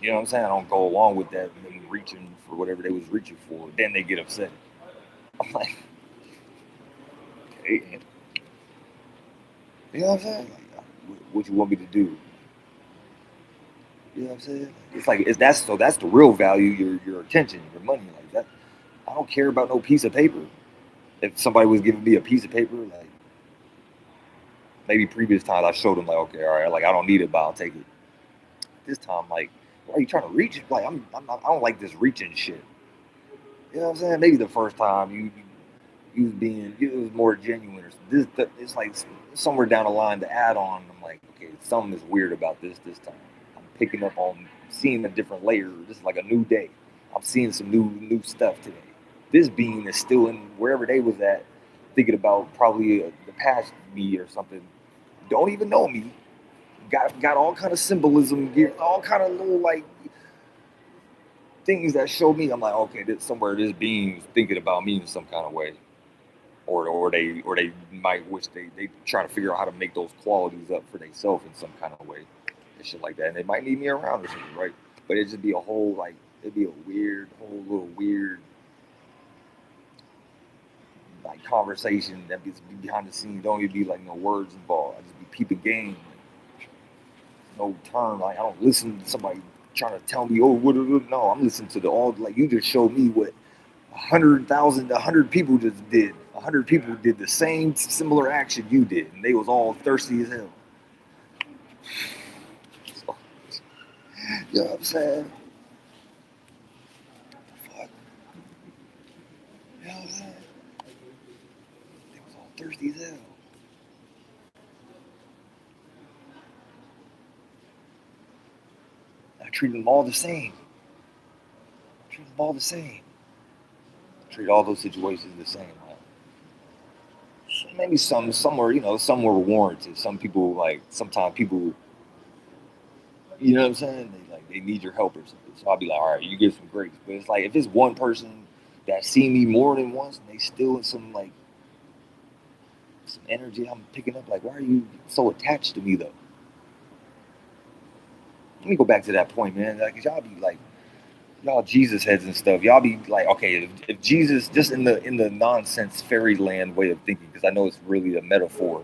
you know what I'm saying? I don't go along with that. Them reaching for whatever they was reaching for. Then they get upset. I'm like, hey, you know what I'm saying? Like, what you want me to do? You know what I'm saying? It's like that's the real value, your attention, your money, like that. I don't care about no piece of paper. If somebody was giving me a piece of paper, like maybe previous times I showed them like, okay, all right, like I don't need it, but I'll take it. This time, like, why are you trying to reach? Like I'm not, I don't like this reaching shit. You know what I'm saying? Maybe the first time you was being, it was more genuine. Or it's like somewhere down the line to add on. I'm like, okay, something is weird about this time. I'm picking up on seeing a different layer. This is like a new day. I'm seeing some new stuff today. This being is still in wherever they was at, thinking about probably the past me or something. Don't even know me. Got all kind of symbolism, all kind of little like things that show me, I'm like, okay, somewhere this being's thinking about me in some kind of way, or they might wish they trying to figure out how to make those qualities up for themselves in some kind of way, and shit like that. And they might need me around or something, right? But it'd just be a whole like it'd be a whole little weird like conversation that be behind the scenes. Don't even be like no words involved. I just be peeping game. No turn. Like I don't listen to somebody trying to tell me, oh, what? No, I'm listening to the all. Like you just showed me what 100 people just did. 100 people did the same similar action you did, and they was all thirsty as hell. So, you know what I'm saying? Fuck. You know what I'm saying? They was all thirsty as hell. I treated them all the same. Treat them all the same. Treat all those situations the same. Like, maybe some were, some were warranted. Some people like sometimes people, you know what I'm saying? They need your help or something. So I'll be like, all right, you get some grace. But it's like if it's one person that see me more than once and they still in some energy I'm picking up, like why are you so attached to me though? Let me go back to that point, man. Like y'all be like y'all Jesus heads and stuff. Y'all be like, okay, if Jesus just in the nonsense fairyland way of thinking, because I know it's really a metaphor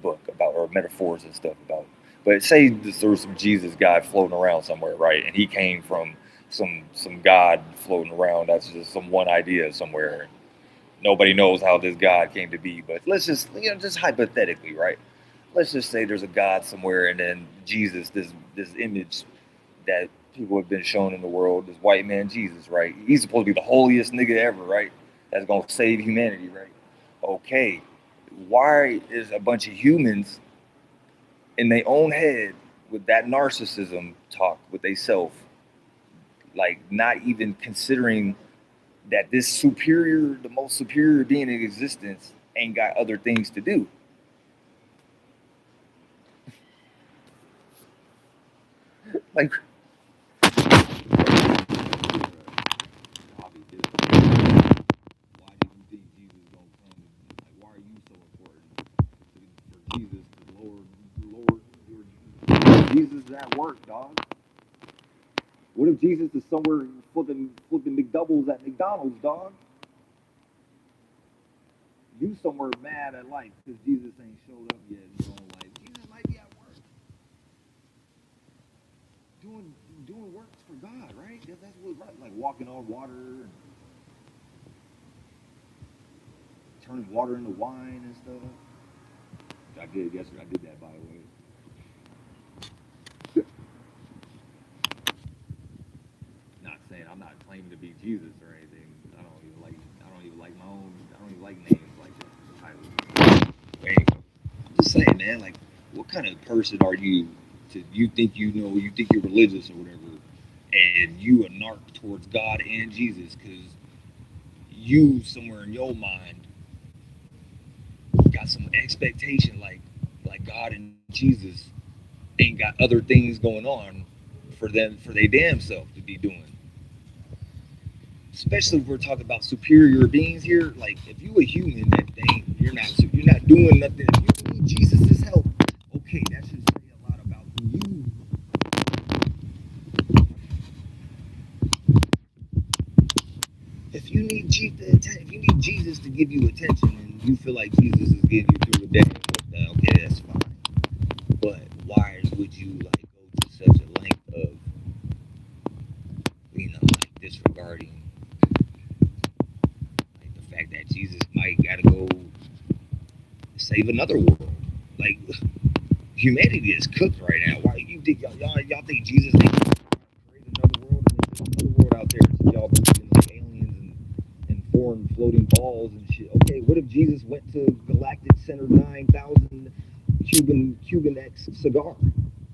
book about or metaphors and stuff about. But say there was some Jesus guy floating around somewhere, right? And he came from some God floating around. That's just some one idea somewhere. Nobody knows how this God came to be. But let's just just hypothetically, right? Let's just say there's a God somewhere, and then Jesus, this image that people have been shown in the world, this white man Jesus, right? He's supposed to be the holiest nigga ever, right? That's gonna save humanity, right? Okay, why is a bunch of humans in their own head with that narcissism talk with they self, like not even considering that the most superior being in existence, ain't got other things to do? Like, why do you think Jesus gonna come? Like, why are you so important for Jesus? Jesus is at work, dog. What if Jesus is somewhere flipping McDoubles at McDonald's, dog? You somewhere mad at life because Jesus ain't showed up yet in your own life. Jesus might be at work doing works for God, right? That's what right, like walking on water and turning water into wine and stuff. I did yesterday. I did that, by the way. Not saying I'm not claiming to be Jesus or anything. I don't even like my own. I don't even like names like that. Anyway, I'm just saying, man. Like, what kind of person are you? You think you think you're religious or whatever, and you a narc towards God and Jesus because you somewhere in your mind got some expectation like God and Jesus ain't got other things going on for their damn self to be doing. Especially if we're talking about superior beings here. Like if you a human that you're not doing nothing. If you need Jesus' help, okay, that should say a lot about you. If you need Jesus to give you attention, and you feel like Jesus is getting you through the day, okay, that's fine. But why would you like go to such a length of like disregarding like the fact that Jesus might gotta go save another world? Like humanity is cooked right now. Why you think y'all think Jesus ain't create another world and there's another world out there? So y'all believe in like aliens and foreign floating balls and shit. Okay, what if Jesus went to Galactic Center 9000 Cuban X cigar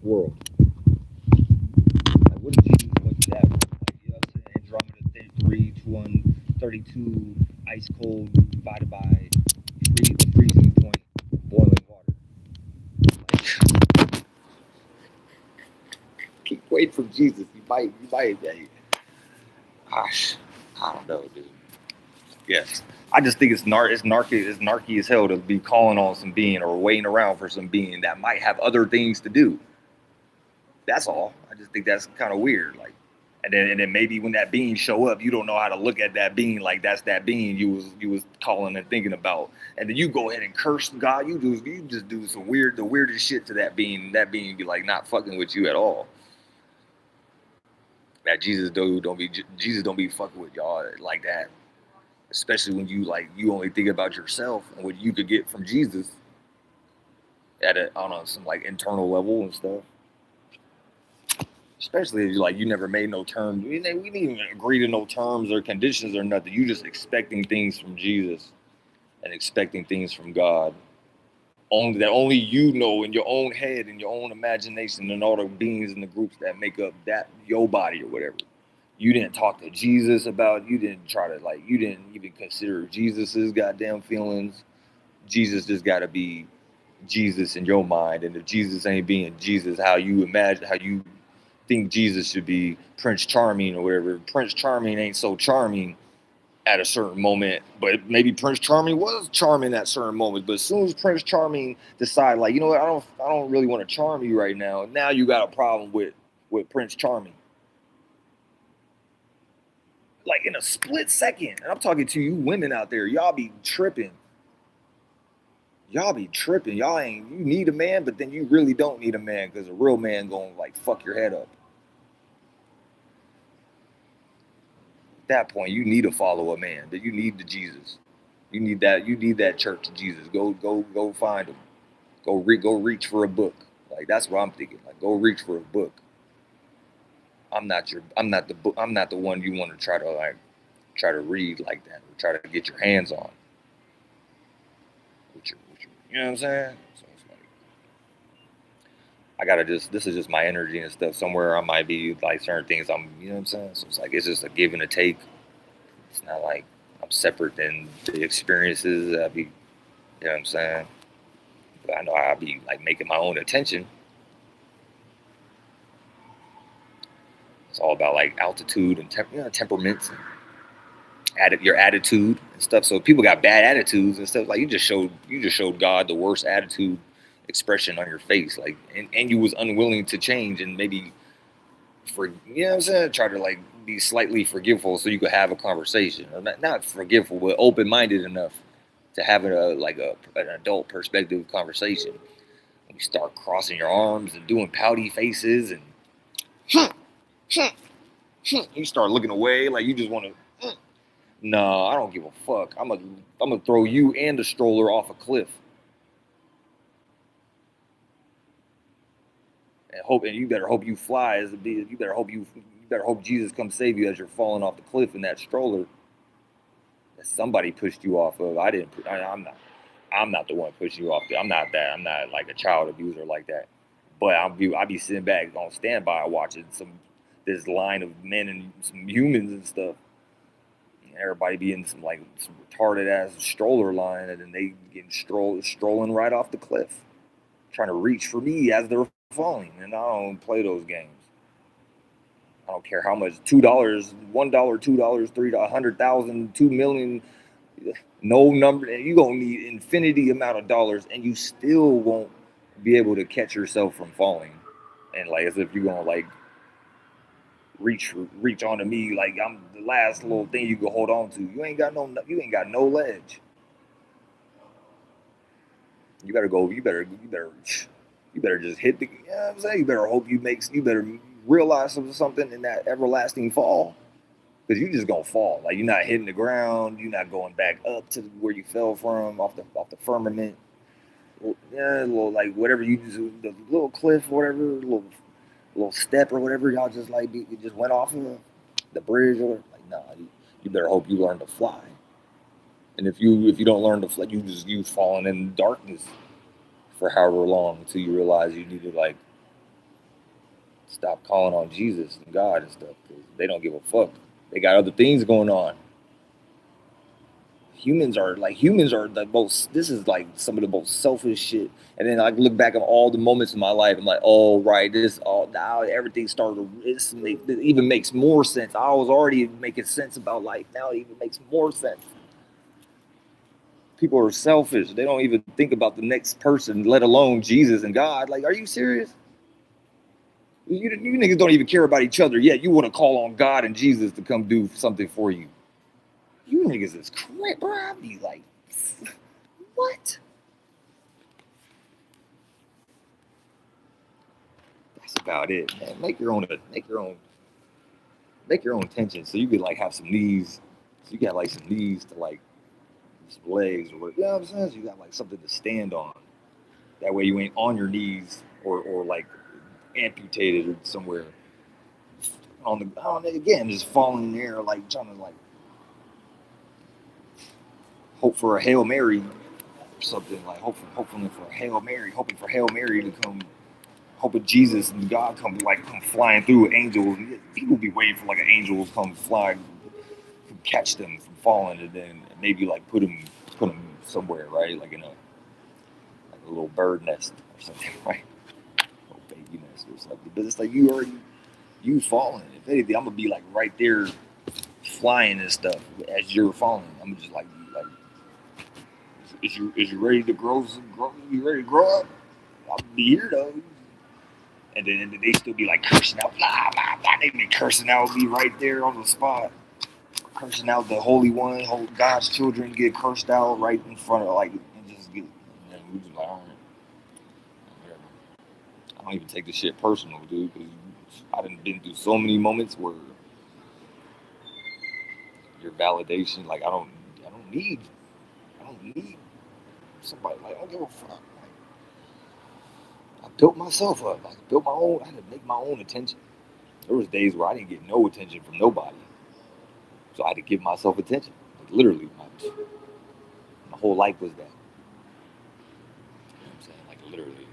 world? Like what if Jesus went to that world? Like, you know what I'm saying? Andromeda 3 to 132 ice cold divided by the freezing point boiling water. Keep waiting for Jesus. You might. Hey, Gosh, I don't know, dude. Yes. I just think it's narky as hell to be calling on some being or waiting around for some being that might have other things to do. That's all. I just think that's kind of weird. Like, and then maybe when that being show up, you don't know how to look at that being like that's that being you was calling and thinking about, and then you go ahead and curse God. You just do the weirdest shit to that being. That being be like not fucking with you at all. That Jesus don't be fucking with y'all like that. Especially when you only think about yourself and what you could get from Jesus on some like internal level and stuff. Especially if you never made no terms. We didn't even agree to no terms or conditions or nothing. You just expecting things from Jesus and expecting things from God. Only you know in your own head, in your own imagination, and all the beings and the groups that make up that your body or whatever. You didn't talk to Jesus about. You didn't you didn't even consider Jesus's goddamn feelings. Jesus just got to be Jesus in your mind, and if Jesus ain't being Jesus, how you think Jesus should be Prince Charming or whatever. Prince Charming ain't so charming at a certain moment, but maybe Prince Charming was charming at certain moments. But as soon as Prince Charming decide, like, you know what, I don't really want to charm you right now. Now you got a problem with Prince Charming. Like in a split second. And I'm talking to you women out there, y'all be tripping. Y'all you need a man, but then you really don't need a man because a real man gonna like fuck your head up. At that point, you need to follow a man. That you need the Jesus. You need that church of Jesus. Go find him. Go reach for a book. Like that's what I'm thinking. Like go reach for a book. I'm not the one you want to try to read like that or try to get your hands on. You know what I'm saying? So it's like this is just my energy and stuff. Somewhere I might be like certain things you know what I'm saying? So it's like it's just a give and a take. It's not like I'm separate than the experiences I be, you know what I'm saying? But I know I'll be like making my own attention. It's all about like altitude and temperaments and your attitude and stuff. So if people got bad attitudes and stuff, like you just showed God the worst attitude expression on your face, like and you was unwilling to change and maybe you know what I'm saying, try to like be slightly forgiveful so you could have a conversation, or not forgiveful but open-minded enough to have an adult perspective conversation. When you start crossing your arms and doing pouty faces and you start looking away like you just want to no, I don't give a fuck. I'm gonna throw you and the stroller off a cliff. And you better hope you fly you better hope Jesus comes save you as you're falling off the cliff in that stroller that somebody pushed you off of. I'm not the one pushing you off there. I'm not that. I'm not like a child abuser like that. But I be sitting back on standby watching this line of men and some humans and stuff. And everybody be in some retarded ass stroller line, and then they getting strolling right off the cliff, trying to reach for me as they're falling. And I don't play those games. I don't care how much. $2, $1, $2, $3, 100,000, 2 million. No number. You gonna need infinity amount of dollars, and you still won't be able to catch yourself from falling. And like as if you're gonna like reach onto me like I'm the last little thing you can hold on to. You ain't got no ledge. You better go. You better just hit the. You know what I'm saying? You better hope you better realize something in that everlasting fall. Because you just gonna fall. Like you're not hitting the ground. You're not going back up to where you fell from off the firmament. Yeah, little like whatever you do, the little cliff, whatever, little step or whatever. Y'all just you just went off of the bridge or like nah. You better hope you learn to fly. And if you don't learn to fly, you falling in darkness for however long until you realize you need to like stop calling on Jesus and God and stuff because they don't give a fuck. They got other things going on. humans are the most. This is like some of the most selfish shit. And then I look back at all the moments in my life. I'm like, oh right, this all now everything started. It even makes more sense. I was already making sense about life. Now it even makes more sense. People are selfish. They don't even think about the next person, let alone Jesus and God. Like, are you serious? You niggas don't even care about each other yet. You want to call on God and Jesus to come do something for you. You niggas is crap, bro. I be like, what? That's about it, man. Make your own tension. So you could like have some knees. So you got like some knees to like some legs or what. You know what I'm saying? So you got like something to stand on. That way you ain't on your knees or like amputated somewhere again, just falling in the air, like trying to like hope for a Hail Mary or something, like hoping for a Hail Mary, hoping for Hail Mary to come, hoping Jesus and God come flying through with angels. People be waiting for like an angel to come flying, catch them from falling, and then maybe like put them somewhere, right? Like in a little bird nest or something, right? Little baby nest or something. But it's like you falling. If anything, I'm gonna be like right there flying and stuff as you're falling. I'm just like is you ready to grow? You ready to grow up? I'll be here though. And then they still be like cursing out, blah blah blah. They be cursing out me right there on the spot, cursing out the Holy One, God's children get cursed out right in front of like, and just get. And we just like, all right, whatever. I don't even take this shit personal, dude, because I done been through so many moments where your validation, like I don't need somebody. Like I don't give a fuck. Like, I built myself up. Like built my own. I had to make my own attention. There was days where I didn't get no attention from nobody, so I had to give myself attention. Like literally, my whole life was that. You know what I'm saying? Like literally,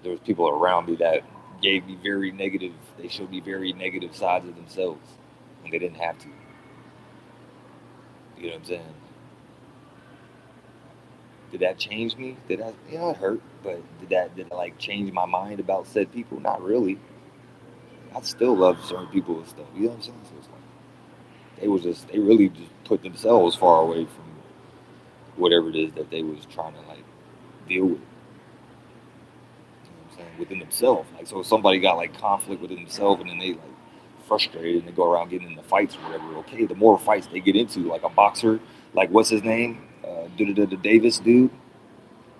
there was people around me that gave me very negative. They showed me very negative sides of themselves when they didn't have to. You know what I'm saying? Did that change me? Yeah, it hurt, but did it like change my mind about said people? Not really. I still love certain people and stuff. You know what I'm saying? So it's like they really just put themselves far away from whatever it is that they was trying to like deal with. You know what I'm saying? Within themselves. Like so if somebody got like conflict within themselves and then they like frustrated and they go around getting into fights or whatever, okay, the more fights they get into, like a boxer, like what's his name? The Davis dude.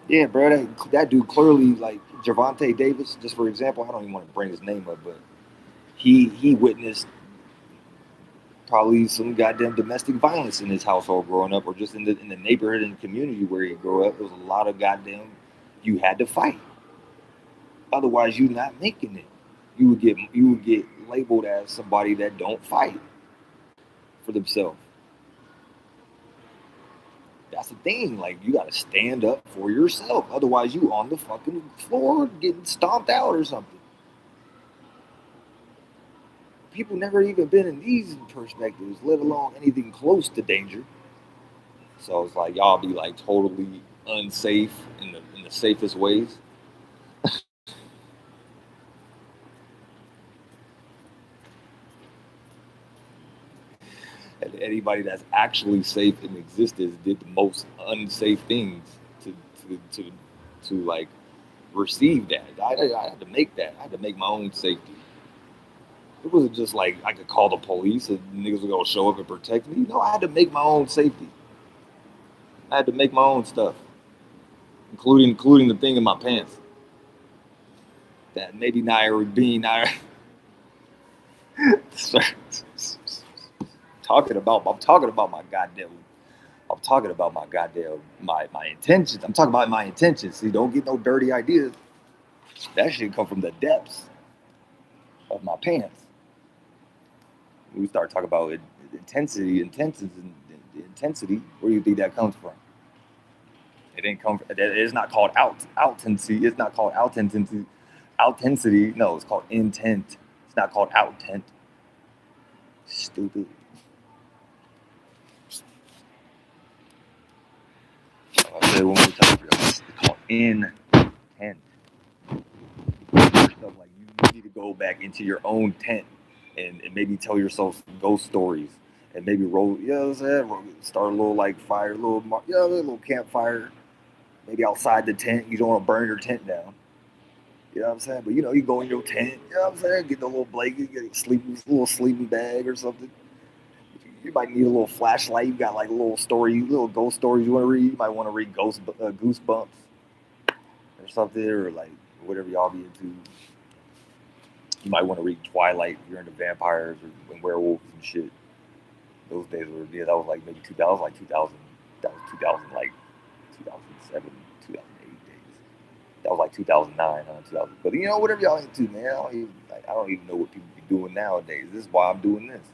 Yeah, bro, that dude clearly like Gervonta Davis, just for example, I don't even want to bring his name up, but he witnessed probably some goddamn domestic violence in his household growing up, or just in the neighborhood and community where he grew up. There was a lot of goddamn you had to fight, otherwise you not making it. You would get labeled as somebody that don't fight for themselves. That's the thing. Like you got to stand up for yourself, otherwise you on the fucking floor getting stomped out or something. People never even been in these perspectives, let alone anything close to danger. So it's like y'all be like totally unsafe in the safest ways. And anybody that's actually safe in existence did the most unsafe things to to like receive that. I had to make that. I had to make my own safety. It wasn't just like I could call the police and niggas were gonna show up and protect me. No, I had to make my own safety. I had to make my own stuff, including the thing in my pants. That maybe Naira being Naira I'm talking about my goddamn my intentions. I'm talking about my intentions. See, don't get no dirty ideas. That shit come from the depths of my pants. We start talking about intensity. Where do you think that comes from? It didn't come. It's not called outensity. It's not called outintensity. Outintensity. No, it's called intent. It's not called outtent. Stupid. said one more time for y'all. It's called intent. Stuff like you need to go back into your own tent and maybe tell yourself ghost stories and maybe roll, you know what I'm saying? Start a little like fire, a little campfire, maybe outside the tent. You don't want to burn your tent down. You know what I'm saying? But you go in your tent, you know what I'm saying? Get a little blanket, get a little sleeping bag or something. You might need a little flashlight. You got like a little ghost stories you want to read. You might want to read Goosebumps or something, or like whatever y'all be into. You might want to read Twilight if you're into vampires or werewolves and shit. Those days were, yeah, that was like maybe 2000, like 2000, that was 2000, like 2007, 2008 days. That was like 2009, 2000. But whatever y'all into, man, I don't even know what people be doing nowadays. This is why I'm doing this.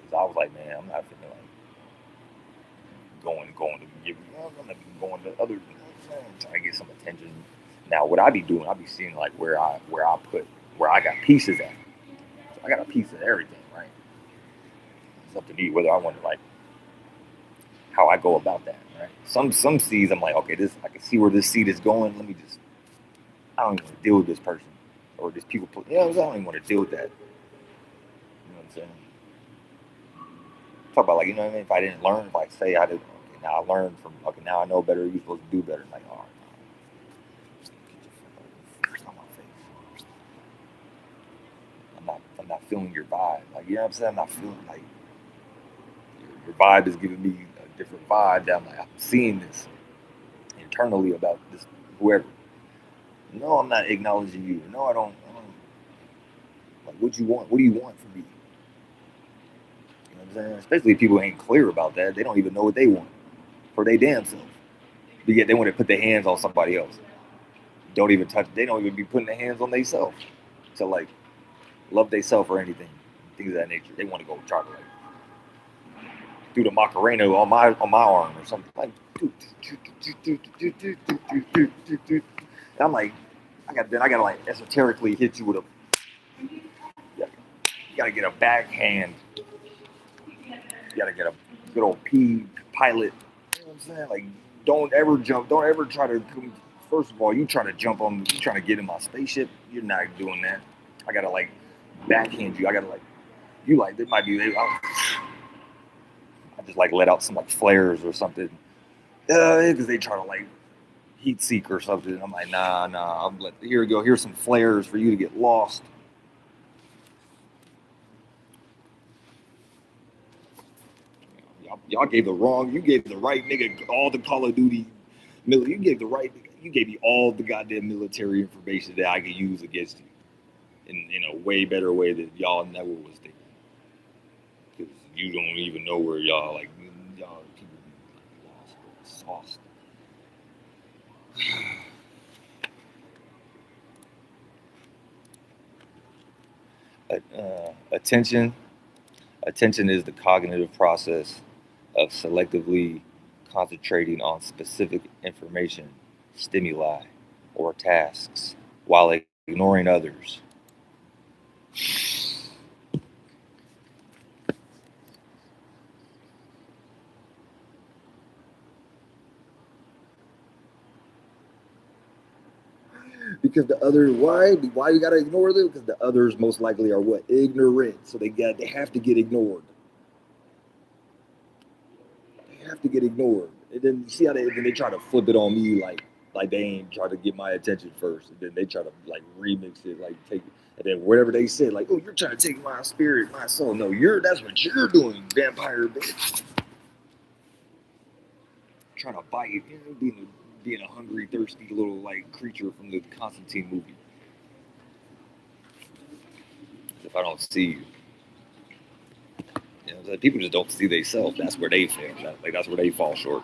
Because I was like, man, I'm not feeling like going to give, I'm not even going to other, trying to get some attention. Now, what I be doing, I be seeing like where I got pieces at. So I got a piece of everything, right? It's up to me whether I want to like how I go about that, right? Some seeds I'm like, okay, I can see where this seed is going. I don't even want to deal with this person or this people. I don't even want to deal with that. You know what I'm saying? Talk about like, you know what I mean? If I didn't learn, if I say I did, okay, now I learned from, okay, now I know better. You're supposed to do better. Like, all right. I'm not feeling your vibe. Like, you know what I'm saying? I'm not feeling like your vibe is giving me a different vibe that I'm like, I'm seeing this internally about this whoever. No, I'm not acknowledging you. No, I don't like what you want. What do you want from me? You know what I'm saying? Especially if people ain't clear about that. They don't even know what they want for their damn self. But yet they want to put their hands on somebody else. They don't even be putting their hands on themselves. So like love themselves or anything, things of that nature. They want to go try to like do the Macarena on my arm or something like. And I'm like, I gotta like esoterically hit you with a. You gotta get a backhand. You gotta get a good old P pilot. You know what I'm saying? Like, don't ever jump. Don't ever try to. First of all, you trying to get in my spaceship. You're not doing that. I gotta like backhand you. I gotta like. You like, it might be. I just like let out some like flares or something. Because they try to like heat seek or something. I'm like, nah. Here we go. Here's some flares for you to get lost. Y'all gave you gave the right nigga all the Call of Duty. You gave me all the goddamn military information that I could use against you in a way better way that y'all never was thinking. Because you don't even know where y'all people be lost, sauced. Attention is the cognitive process of selectively concentrating on specific information, stimuli, or tasks while ignoring others. Because the other, why you gotta ignore them? Because the others most likely are what? Ignorant. So they have to get ignored. They have to get ignored. And then you see how they try to flip it on me like they ain't try to get my attention first. And then they try to like remix it, like take it. And then whatever they said, like, oh, you're trying to take my spirit, my soul. No, that's what you're doing, vampire bitch. Trying to bite, being a hungry, thirsty little like creature from the Constantine movie. If I don't see you, people just don't see themselves. That's where they fail. That's where they fall short.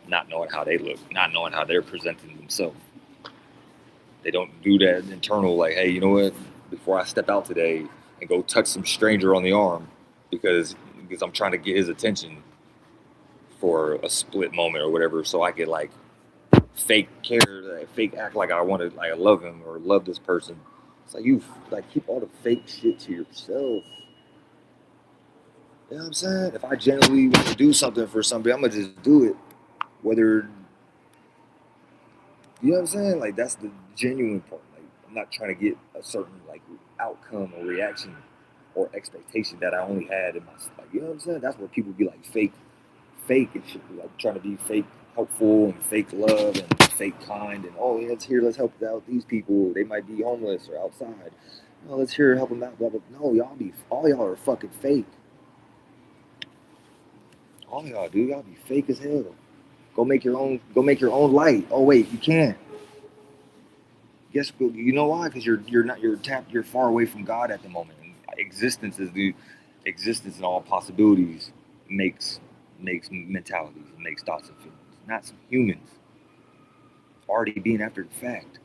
Not knowing how they look, not knowing how they're presenting themselves. They don't do that internal, like, hey, you know what? Before I step out today and go touch some stranger on the arm, because I'm trying to get his attention for a split moment or whatever, so I could like fake care, fake act like I want to, like I love him or love this person. It's like you like keep all the fake shit to yourself. You know what I'm saying? If I genuinely want to do something for somebody, I'm gonna just do it. Whether, you know what I'm saying? Like, that's the genuine part. Like, I'm not trying to get a certain, like, outcome or reaction or expectation that I only had in my, like, you know what I'm saying? That's where people be like fake and shit, like trying to be fake helpful and fake love and fake kind and, oh yeah, let's help out these people. They might be homeless or outside. No, let's here help them out. Blah blah. No, all y'all are fucking fake. All y'all do, y'all be fake as hell. Go make your own. Go make your own light. Oh wait, you can't. Guess you know why? Because you're not you're tapped. You're far away from God at the moment. And existence and all possibilities makes mentalities, makes thoughts and feelings. Not some humans already being after the fact.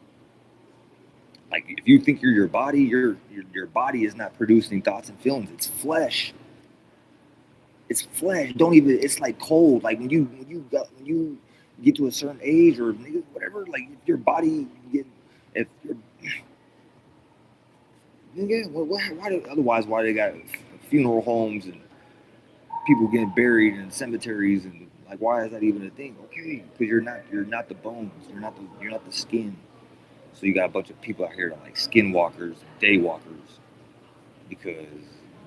Like if you think you're your body, your body is not producing thoughts and feelings. It's flesh. It's flesh. Don't even. It's like cold. Like when you get to a certain age or whatever. Like if your body get if your yeah, why do, otherwise why they got funeral homes and people getting buried in cemeteries and like why is that even a thing? Okay, because you're not the bones. You're not the skin. So you got a bunch of people out here that are like skinwalkers, day walkers, because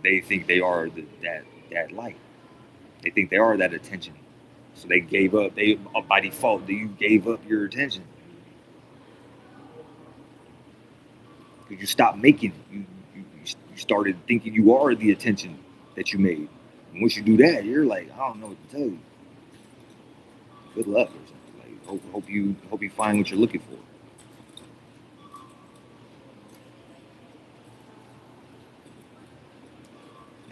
they think they are that light. They think they are that attention. So they gave up. They by default, you gave up your attention because you stopped making it. You started thinking you are the attention that you made. And once you do that, you're like, I don't know what to tell you. Good luck or something. Like hope you find what you're looking for.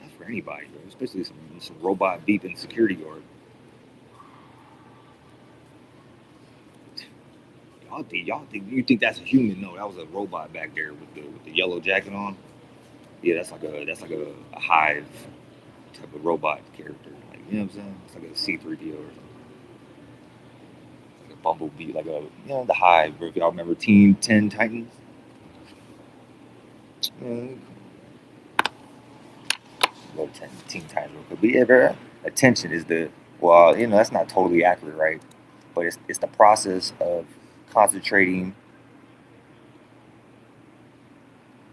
That's for anybody, bro. Especially some robot beeping security guard. You think that's a human? No, that was a robot back there with the yellow jacket on. Yeah, that's like a hive type of robot character. Like you know what I'm saying? It's like a C3PO or something. Like a bumblebee, like a the hive. If y'all remember Team 10 Titans. Mm, go 10 Teen Titans real quick. But yeah, bro, attention is the well, that's not totally accurate, right? But it's the process of concentrating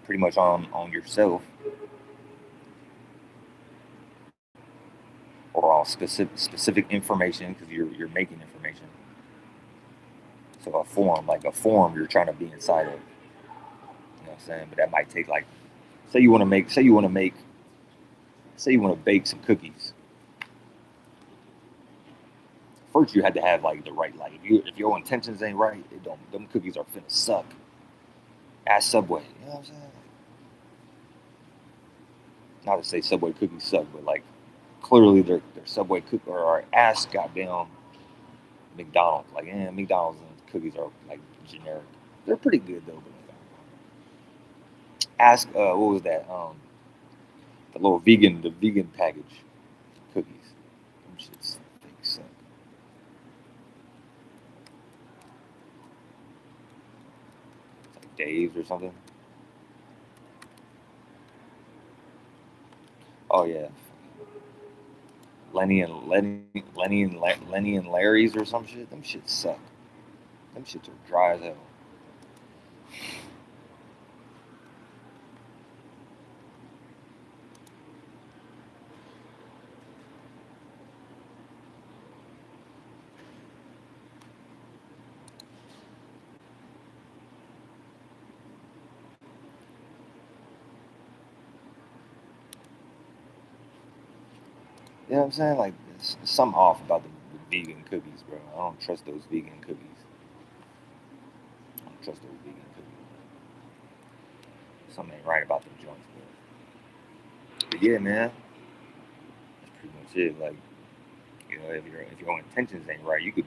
pretty much on yourself or on specific information because you're making information. So like a form you're trying to be inside of. You know what I'm saying? But that might take like say you want to bake some cookies. First you had to have like the right light. If your intentions ain't right, it don't them cookies are finna suck. Ask Subway. You know what I'm saying? Not to say Subway cookies suck, but like clearly their Subway cookie or ask goddamn McDonald's. Like McDonald's and cookies are like generic. They're pretty good though. But ask what was that? The vegan package cookies. Them shits they suck. It's like Dave's or something. Oh yeah, Lenny and Larry's or some shit. Them shits suck. Them shits are dry as hell. You know what I'm saying? Like there's something off about the vegan cookies, bro. I don't trust those vegan cookies. I don't trust those vegan cookies. Something ain't right about them joints, but yeah, man, that's pretty much it. Like if your intentions ain't right, you could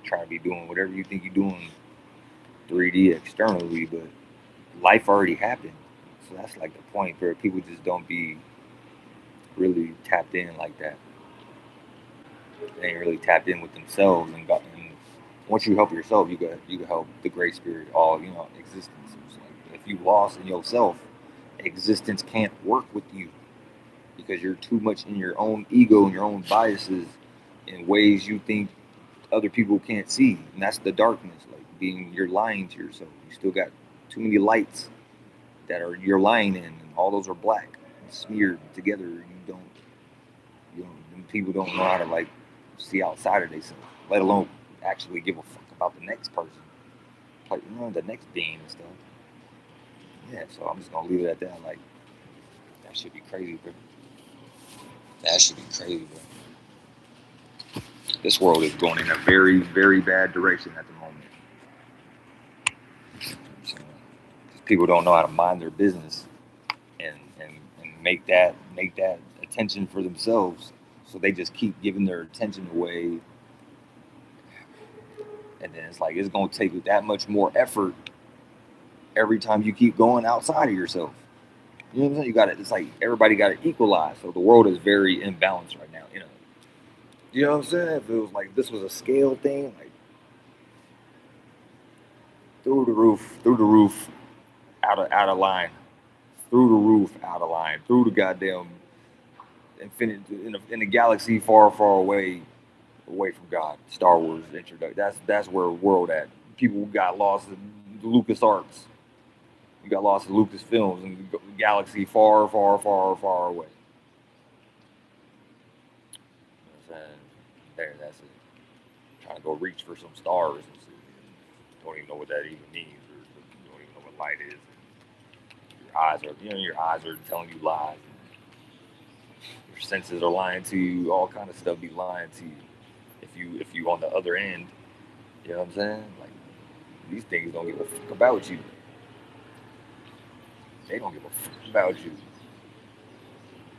try to be doing whatever you think you're doing 3D externally, but life already happened. So that's like the point where people just don't be really tapped in like that. They ain't really tapped in with themselves and once you help yourself, you can help the great spirit, all existence. It's like if you lost in yourself, existence can't work with you because you're too much in your own ego and your own biases in ways you think other people can't see, and that's the darkness. Like you're lying to yourself. You still got too many lights that are you're lying in, and all those are black, smeared together. People don't know how to like see outside of themselves, let alone actually give a fuck about the next person, like the next being and stuff. Yeah, so I'm just gonna leave it at that. Like that should be crazy, bro. That should be crazy, bro. This world is going in a very, very bad direction at the moment. So, people don't know how to mind their business and make that attention for themselves. So they just keep giving their attention away, and then it's like it's gonna take that much more effort every time you keep going outside of yourself. You know what I'm saying? You got it. It's like everybody got to equalize. So the world is very imbalanced right now. You know what I'm saying? If it was like this was a scale thing, like through the roof, out of line, through the roof, out of line, through the goddamn infinite in a galaxy far, far away from God. Star Wars introduction. That's where world at. People got lost in Lucas Arts. You got lost in Lucas Films and the galaxy far, far, far, far away. You know what I'm saying? There, that's it. Trying to go reach for some stars and don't even know what that even means, or you don't even know what light is. Your eyes are telling you lies. Your senses are lying to you. All kind of stuff be lying to you. If you on the other end, you know what I'm saying? Like these things don't give a fuck about you. They don't give a fuck about you.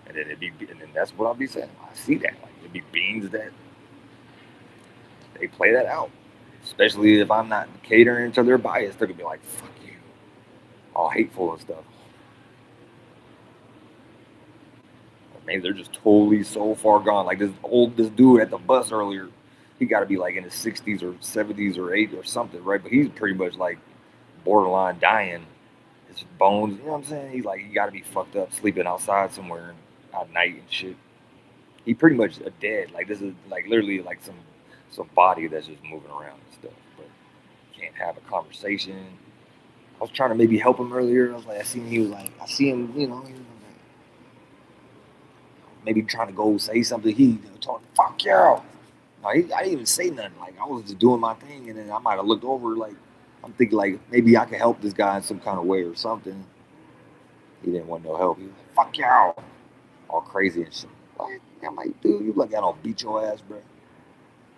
And then that's what I'll be saying. I see that. Like it'd be beings that they play that out. Especially if I'm not catering to their bias, they're gonna be like, "Fuck you," all hateful and stuff. Or maybe they're just totally so far gone. Like this dude at the bus earlier, he got to be like in his 60s or 70s or 80s or something, right? But he's pretty much like borderline dying. His bones, you know what I'm saying? He's like he got to be fucked up, sleeping outside somewhere at night and shit. He pretty much dead. Like this is like literally like some body that's just moving around and stuff, but can't have a conversation. I was trying to maybe help him earlier. I was like, I see him, he was like, maybe trying to go say something. He talking, fuck you. No, I didn't even say nothing. Like I was just doing my thing, and then I might have looked over. Like I'm thinking, like maybe I could help this guy in some kind of way or something. He didn't want no help. He was like, fuck you, all crazy and shit. Like, I'm like, dude, you lucky I don't beat your ass, bro.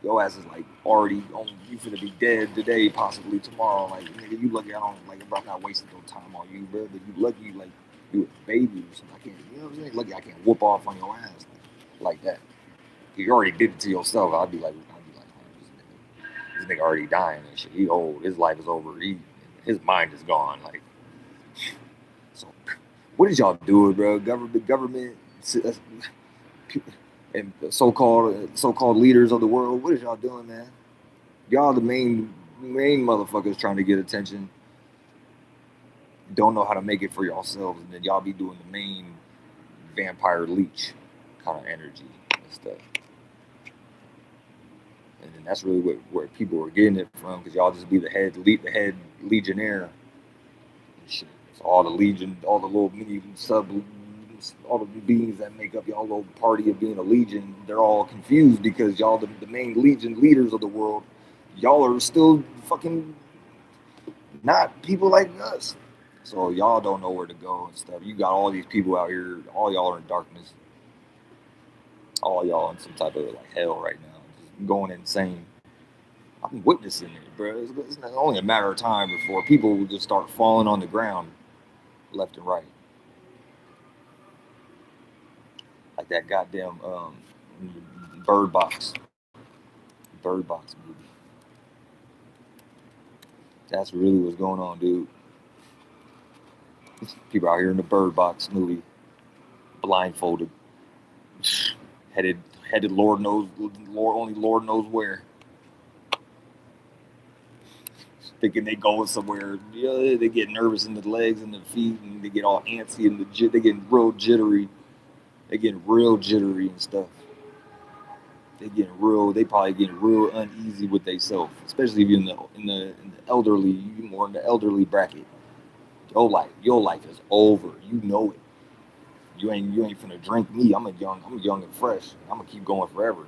Your ass is like already on. You finna be dead today, possibly tomorrow. Like, nigga, you lucky I don't like. I'm not wasting no time on you, bro. But you lucky, like you a baby or something. I can't, you know what I'm saying? Lucky I can't whoop off on your ass like that. If you already did it to yourself, this nigga already dying and shit. He old. His life is over. His mind is gone. Like, so what is y'all doing, bro? Government, and so-called leaders of the world. What is y'all doing, man? Y'all the main motherfuckers trying to get attention. Don't know how to make it for yourselves, and then y'all be doing the main vampire leech kind of energy and stuff. And then that's really where people are getting it from, because y'all just be the head legionnaire and shit. So all the legion, all the little mini sub, all the beings that make up y'all little party of being a legion, they're all confused because y'all the main legion leaders of the world. Y'all are still fucking not people like us. So y'all don't know where to go and stuff. You got all these people out here, all y'all are in darkness. All y'all in some type of like hell right now, just going insane. I'm witnessing it, bro. It's only a matter of time before people will just start falling on the ground left and right. Like that goddamn Bird Box movie. That's really what's going on, dude. People out here in the Bird Box movie, blindfolded, headed only Lord knows where. Thinking they going somewhere. Yeah, they get nervous in the legs and the feet, and they get all antsy and they get real jittery. They get real jittery and stuff. They probably getting real uneasy with themselves, especially if you're in the elderly, you more in the elderly bracket. Your life is over. You know it. You ain't finna drink me. I'm young and fresh. I'm gonna keep going forever.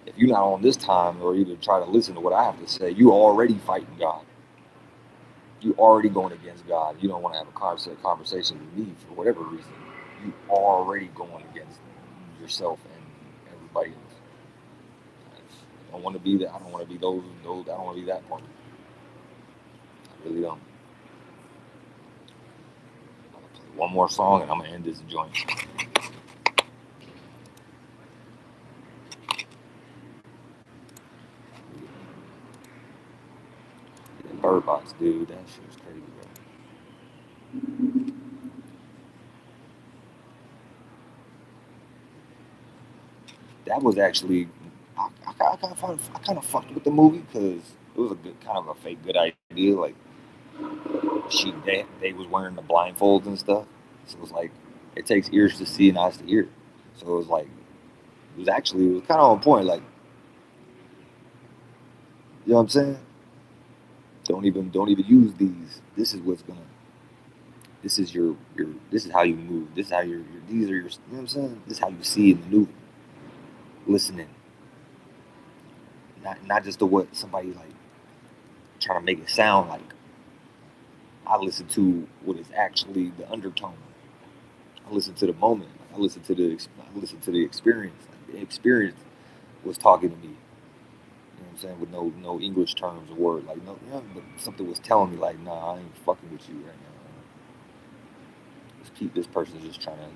If you're not on this time or even try to listen to what I have to say, you already fighting God. You already going against God. You don't want to have a conversation with me for whatever reason. You already going against yourself and everybody else. I don't want to be that. I don't want to be those. I don't want to be that part. I really don't. I'm gonna play one more song and I'm gonna end this joint. Bird Box, dude, that shit was crazy, bro. That was actually, I kind of fucked with the movie because it was a good, kind of a fake good idea. Like they was wearing the blindfolds and stuff, so it was like it takes ears to see and eyes to hear. So it was like it was kind of on point. Like you know what I'm saying? Don't even use these. This is what's gonna. This is your. This is how you move. This is how your. These are your. You know what I'm saying? This is how you see and maneuver. Listening, not just to what somebody like trying to make it sound like. I listen to what is actually the undertone. I listen to the moment. I listen to the experience. Like, the experience was talking to me. You know what I'm saying? With no English terms or word. Like no, yeah, but something was telling me like, nah, I ain't fucking with you right now. Let's keep this person just trying to.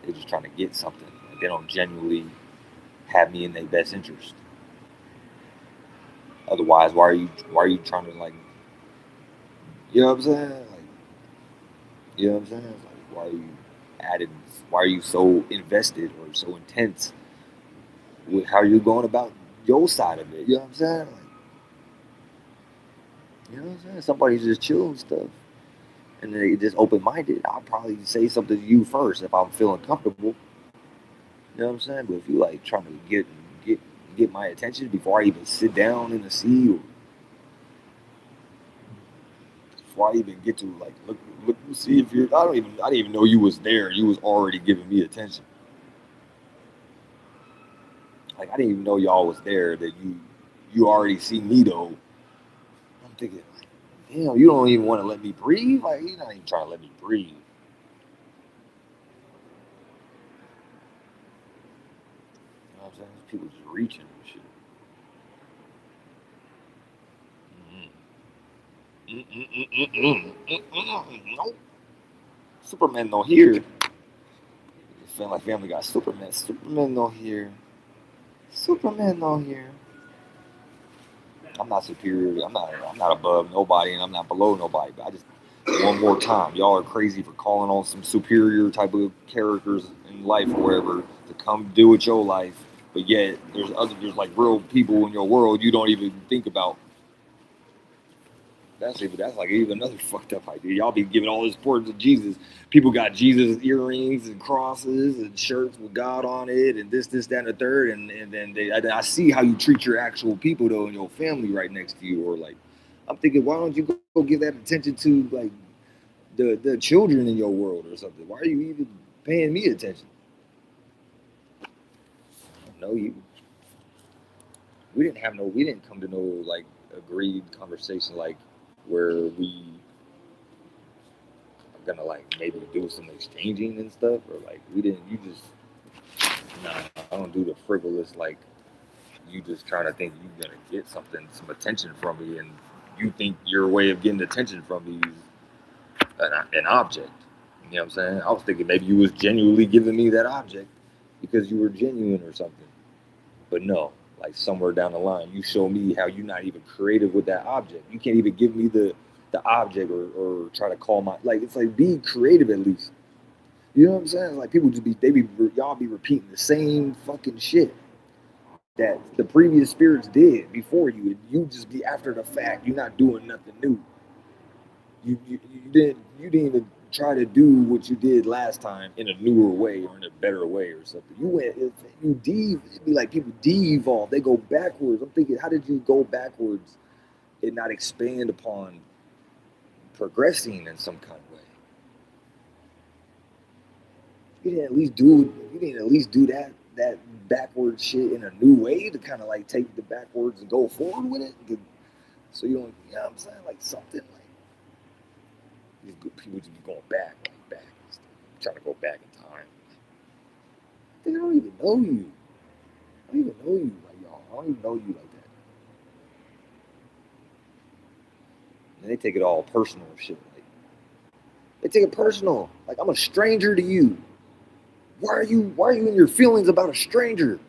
They're just trying to get something. Like, they don't genuinely have me in their best interest. Otherwise, why are you trying to like, you know what I'm saying? Like, you know what I'm saying? It's like, why are you added? Why are you so invested or so intense with how you're going about your side of it? You know what I'm saying? Like, you know what I'm saying? Somebody's just chill and stuff, and they just open minded. I'll probably say something to you first if I'm feeling comfortable. You know what I'm saying? But if you like trying to get get my attention before I even sit down in the seat or before I even get to like look see if you're I didn't even know you was there. You was already giving me attention. Like I didn't even know y'all was there. That you already see me though. I'm thinking, like, damn, you don't even want to let me breathe. Like you're not even trying to let me breathe. You know what I'm saying? People just reaching and shit. No, Superman no here. Family got Superman. Superman no here. Superman no here. I'm not superior. I'm not above nobody, and I'm not below nobody. But I just one more time, y'all are crazy for calling on some superior type of characters in life or whatever to come deal with your life. But yet there's like real people in your world you don't even think about. That's like even another fucked up idea. Y'all be giving all this importance to Jesus. People got Jesus earrings and crosses and shirts with God on it and this, that, and the third. And then I see how you treat your actual people though and your family right next to you. Or like, I'm thinking, why don't you go give that attention to like the children in your world or something? Why are you even paying me attention? No, we didn't come to no like agreed conversation like where we gonna like maybe do some exchanging and stuff, or like we didn't. You just nah. I don't do the frivolous like you just trying to think you're gonna get something, some attention from me, and you think your way of getting attention from me is an object. You know what I'm saying? I was thinking maybe you was genuinely giving me that object because you were genuine or something. But no, like somewhere down the line, you show me how you're not even creative with that object. You can't even give me the object or try to call my like. It's like be creative at least. You know what I'm saying? Like people just be y'all be repeating the same fucking shit that the previous spirits did before you, and you just be after the fact. You're not doing nothing new. You didn't even try to do what you did last time in a newer way or in a better way or something. It'd be like people de-evolve. They go backwards. I'm thinking, how did you go backwards and not expand upon progressing in some kind of way? You didn't at least do that backwards shit in a new way to kind of like take the backwards and go forward with it. So you don't, you know what I'm saying? Like something like people just be going back, trying to go back in time. I think I don't even know you. I don't even know you like y'all. I don't even know you like that. And they take it all personal shit. Like, they take it personal. Like, I'm a stranger to you. Why are you in your feelings about a stranger?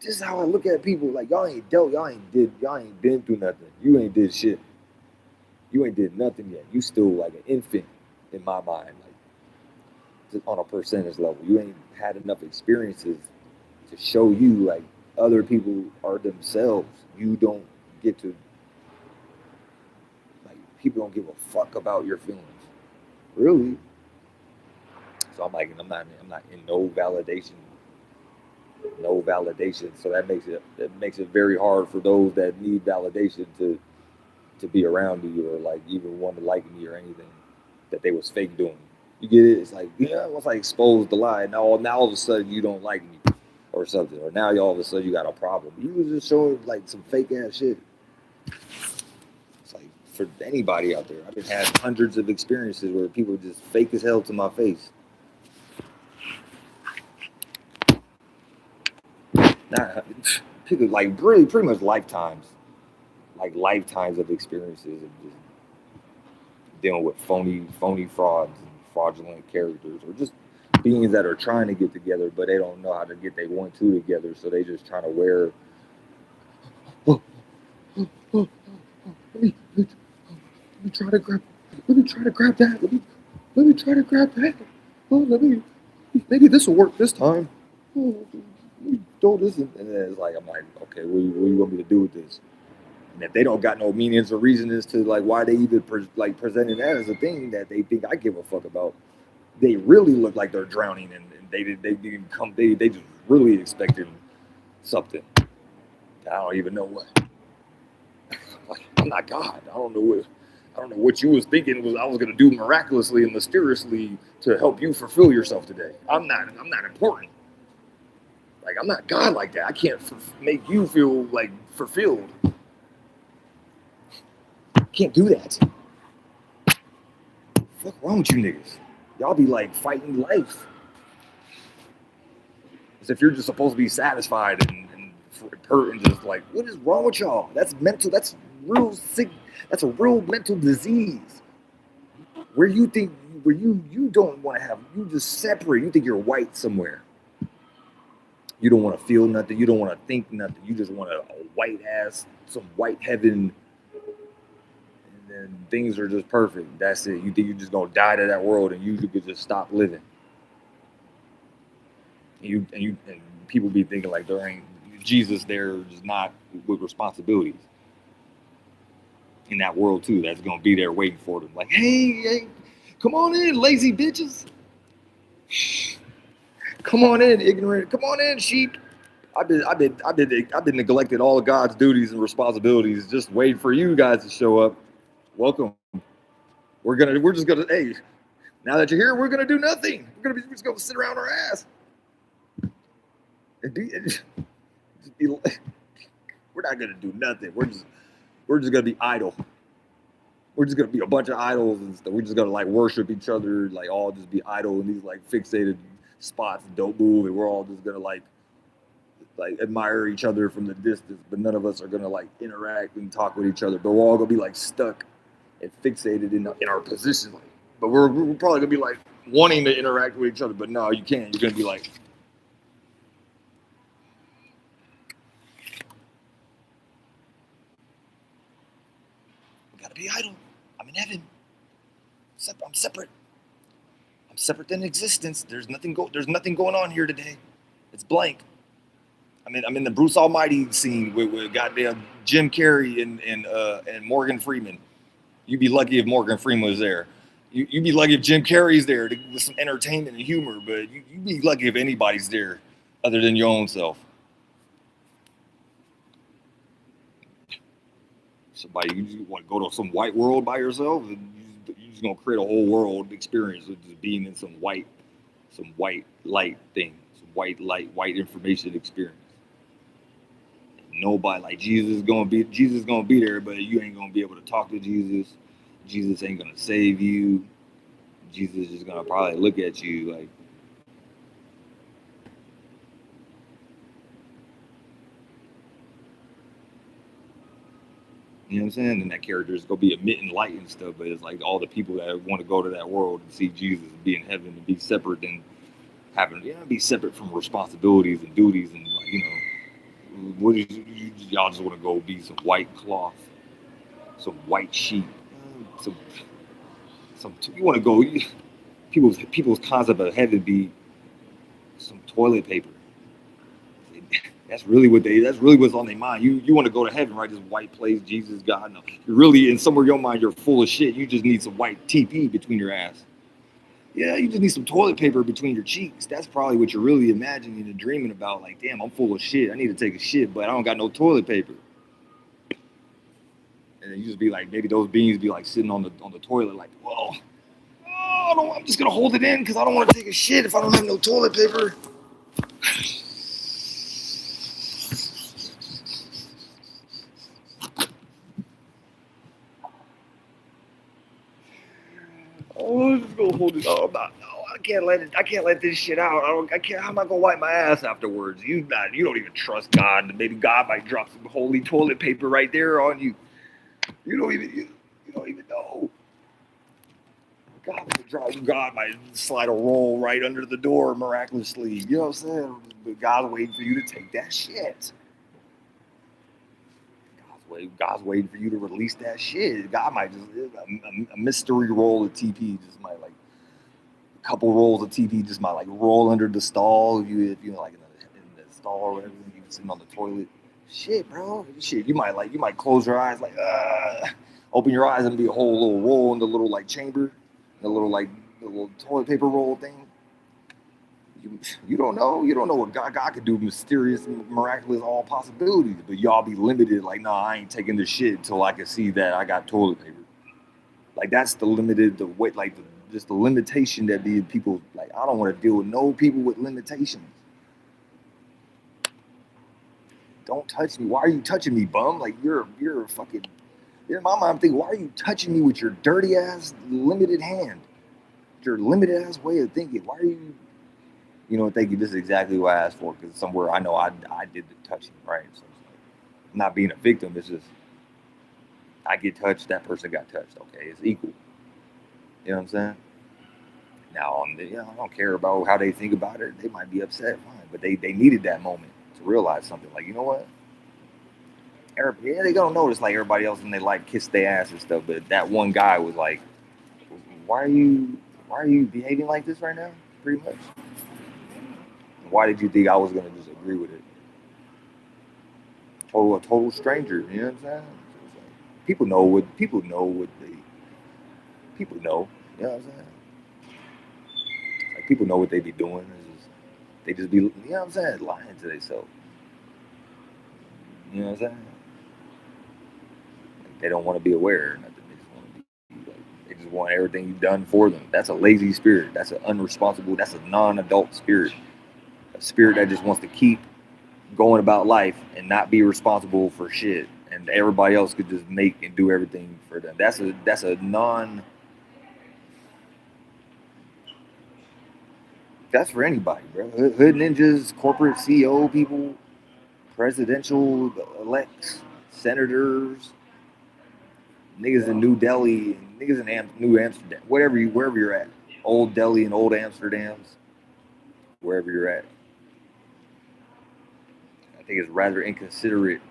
This is how I look at people. Like, y'all ain't been through nothing. You ain't did shit. You ain't did nothing yet. You still like an infant in my mind, like just on a percentage level. You ain't had enough experiences to show you like other people are themselves. You don't get to, like, people don't give a fuck about your feelings, really. So I'm like, I'm not in no validation. So that makes it very hard for those that need validation to be around you or like even want to like me or anything that they was fake doing. You get it? It's like, yeah, once I exposed the lie, now all of a sudden you don't like me or something, or now all of a sudden you got a problem. You was just showing like some fake ass shit. It's like, for anybody out there, I've been had hundreds of experiences where people just fake as hell to my face. Not people, like, really pretty much lifetimes of experiences of just dealing with phony frauds and fraudulent characters, or just beings that are trying to get together but they don't know how to get they want to together, so they just trying to wear let me try to grab that. Let me try to grab that. Oh, maybe this will work this time. Oh, let me throw this in. And then I'm like, okay, what do you want me to do with this? And if they don't got no meanings or reasons to like why they even presenting that as a thing that they think I give a fuck about, they really look like they're drowning and they just really expecting something. I don't even know what. Like, I'm not God. I don't know what you was thinking I was gonna do miraculously and mysteriously to help you fulfill yourself today. I'm not important. Like, I'm not God like that. I can't make you feel like fulfilled. Can't do that. What's wrong with you niggas? Y'all be like fighting life as if you're just supposed to be satisfied and just like, what is wrong with y'all? That's mental. That's real sick. That's a real mental disease. Where you don't want to have, you just separate. You think you're white somewhere. You don't want to feel nothing. You don't want to think nothing. You just want a white ass, some white heaven. And things are just perfect. That's it. You think you're just gonna die to that world, and you could just stop living. And people be thinking like there ain't Jesus there, is not with responsibilities in that world too. That's gonna be there waiting for them. Like, hey, come on in, lazy bitches. Come on in, ignorant. Come on in, sheep. I've been neglecting all of God's duties and responsibilities, just waiting for you guys to show up. Welcome. We're just gonna, hey, now that you're here, we're gonna do nothing. We're just gonna sit around our ass. We're not gonna do nothing. We're just gonna be idle. We're just gonna be a bunch of idols and stuff. We're just gonna like worship each other, like all just be idle in these like fixated spots, don't move, and we're all just gonna like admire each other from the distance, but none of us are gonna like interact and talk with each other. But we're all gonna be like stuck and fixated in our position. Like, but we're probably gonna be like wanting to interact with each other, but no, you can't. You're gonna be like, we gotta be idle. I'm in heaven. I'm separate. I'm separate than existence. There's nothing going on here today. It's blank. I'm in the Bruce Almighty scene with goddamn Jim Carrey and Morgan Freeman. You'd be lucky if Morgan Freeman was there. You'd be lucky if Jim Carrey's there with some entertainment and humor, but you'd be lucky if anybody's there other than your own self. Somebody, you want to go to some white world by yourself, and you're just gonna create a whole world experience of just being in some white light thing, some white light, white information experience. Nobody like Jesus is gonna be there, but you ain't gonna be able to talk to Jesus. Jesus ain't gonna save you. Jesus is gonna probably look at you like, you know what I'm saying? And that character is gonna be emitting light and stuff, but it's like all the people that want to go to that world and see Jesus and be in heaven and be separate and having, be separate from responsibilities and duties and like, what is y'all just want to go be some white cloth, some white sheet, some you want to go people's concept of heaven be some toilet paper. That's really what's on their mind. You want to go to heaven, right? This white place, Jesus, God. No, you're really in somewhere in your mind you're full of shit. You just need some white TP between your ass. Yeah, you just need some toilet paper between your cheeks. That's probably what you're really imagining and dreaming about. Like, damn, I'm full of shit. I need to take a shit, but I don't got no toilet paper. And then you just be like, maybe those beans be like sitting on the toilet, like, well, I'm just gonna hold it in because I don't want to take a shit if I don't have no toilet paper. Oh, I'm just gonna hold it. Oh, I can't let it. I can't let this shit out. I can't. How am I gonna wipe my ass afterwards? You don't even trust God. Maybe God might drop some holy toilet paper right there on you. You don't even know. God might slide a roll right under the door miraculously. You know what I'm saying? But God's waiting for you to take that shit. God's waiting for you to release that shit. God might just a mystery roll of TP just might like a couple rolls of TP just might like roll under the stall if you like in the stall or whatever, you sitting on the toilet. Shit, bro. Shit, you might close your eyes like open your eyes and be a whole little roll in the little like chamber, the little toilet paper roll thing. You don't know what God could do, mysterious, miraculous, all possibilities. But y'all be limited, like, nah, I ain't taking this shit until I can see that I got toilet paper. Like that's the just the limitation that these people like. I don't want to deal with no people with limitations. Don't touch me. Why are you touching me, bum? Like you're a fucking. In my mind, I'm thinking, why are you touching me with your dirty ass limited hand? Your limited ass way of thinking. Why are you? You know, thank you. This is exactly what I asked for because somewhere I know I did the touching, right? So it's like, I'm not being a victim. It's just I get touched, that person got touched. Okay, it's equal. You know what I'm saying? Now, I don't care about how they think about it. They might be upset, fine, but they needed that moment to realize something. Like, you know what? Yeah, they gonna notice like everybody else and they like kiss their ass and stuff. But that one guy was like, why are you behaving like this right now? Pretty much. Why did you think I was gonna just agree with it? A total stranger, you know what I'm saying? So like, people know what they people know, you know what I'm saying? Like people know what they be doing. They just be, you know what I'm saying, lying to themselves. You know what I'm saying? Like they don't want to be aware or nothing. They just want to be like, they just want everything you've done for them. That's a lazy spirit. That's an unresponsible. That's a non-adult spirit. A spirit that just wants to keep going about life and not be responsible for shit, and everybody else could just make and do everything for them. That's a non. That's for anybody, bro. Hood ninjas, corporate CEO people, presidential elects, senators, niggas in New Delhi, niggas in New Amsterdam, wherever you're at, Old Delhi and Old Amsterdam's, wherever you're at. I think it's rather inconsiderate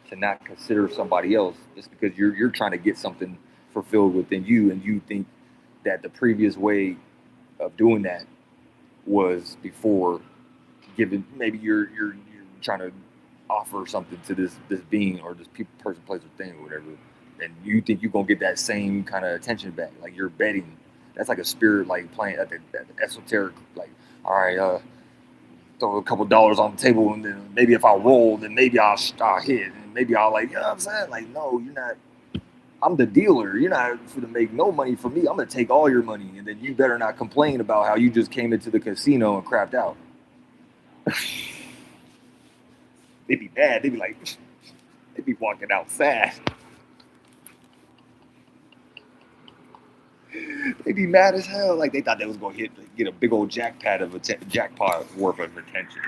to not consider somebody else just because you're trying to get something fulfilled within you, and you think that the previous way of doing that was before giving. Maybe you're trying to offer something to this being or this person, place, or thing or whatever. and you think you're gonna get that same kind of attention back. Like you're betting. That's like a spirit, like playing at the esoteric. Like, all right, throw a couple dollars on the table, and then maybe if I roll, then maybe I'll hit, and maybe I'll like, you know what I'm saying? Like, no, you're not. I'm the dealer. You're not going to make no money from me. I'm going to take all your money, and then you better not complain about how you just came into the casino and crapped out. They'd be mad. They'd be like, they'd be walking out sad. They'd be mad as hell. Like they thought they was going to get a big old jackpot worth of attention.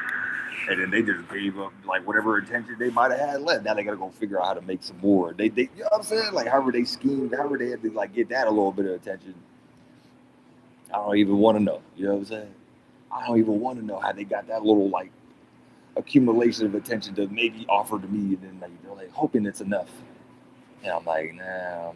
And then they just gave up like whatever attention they might have had left. Now they gotta go figure out how to make some more. They you know what I'm saying? Like however they schemed, however they had to like get that a little bit of attention. I don't even want to know. You know what I'm saying? I don't even want to know how they got that little like accumulation of attention to maybe offer to me, and then like they're like hoping it's enough. And I'm like, nah,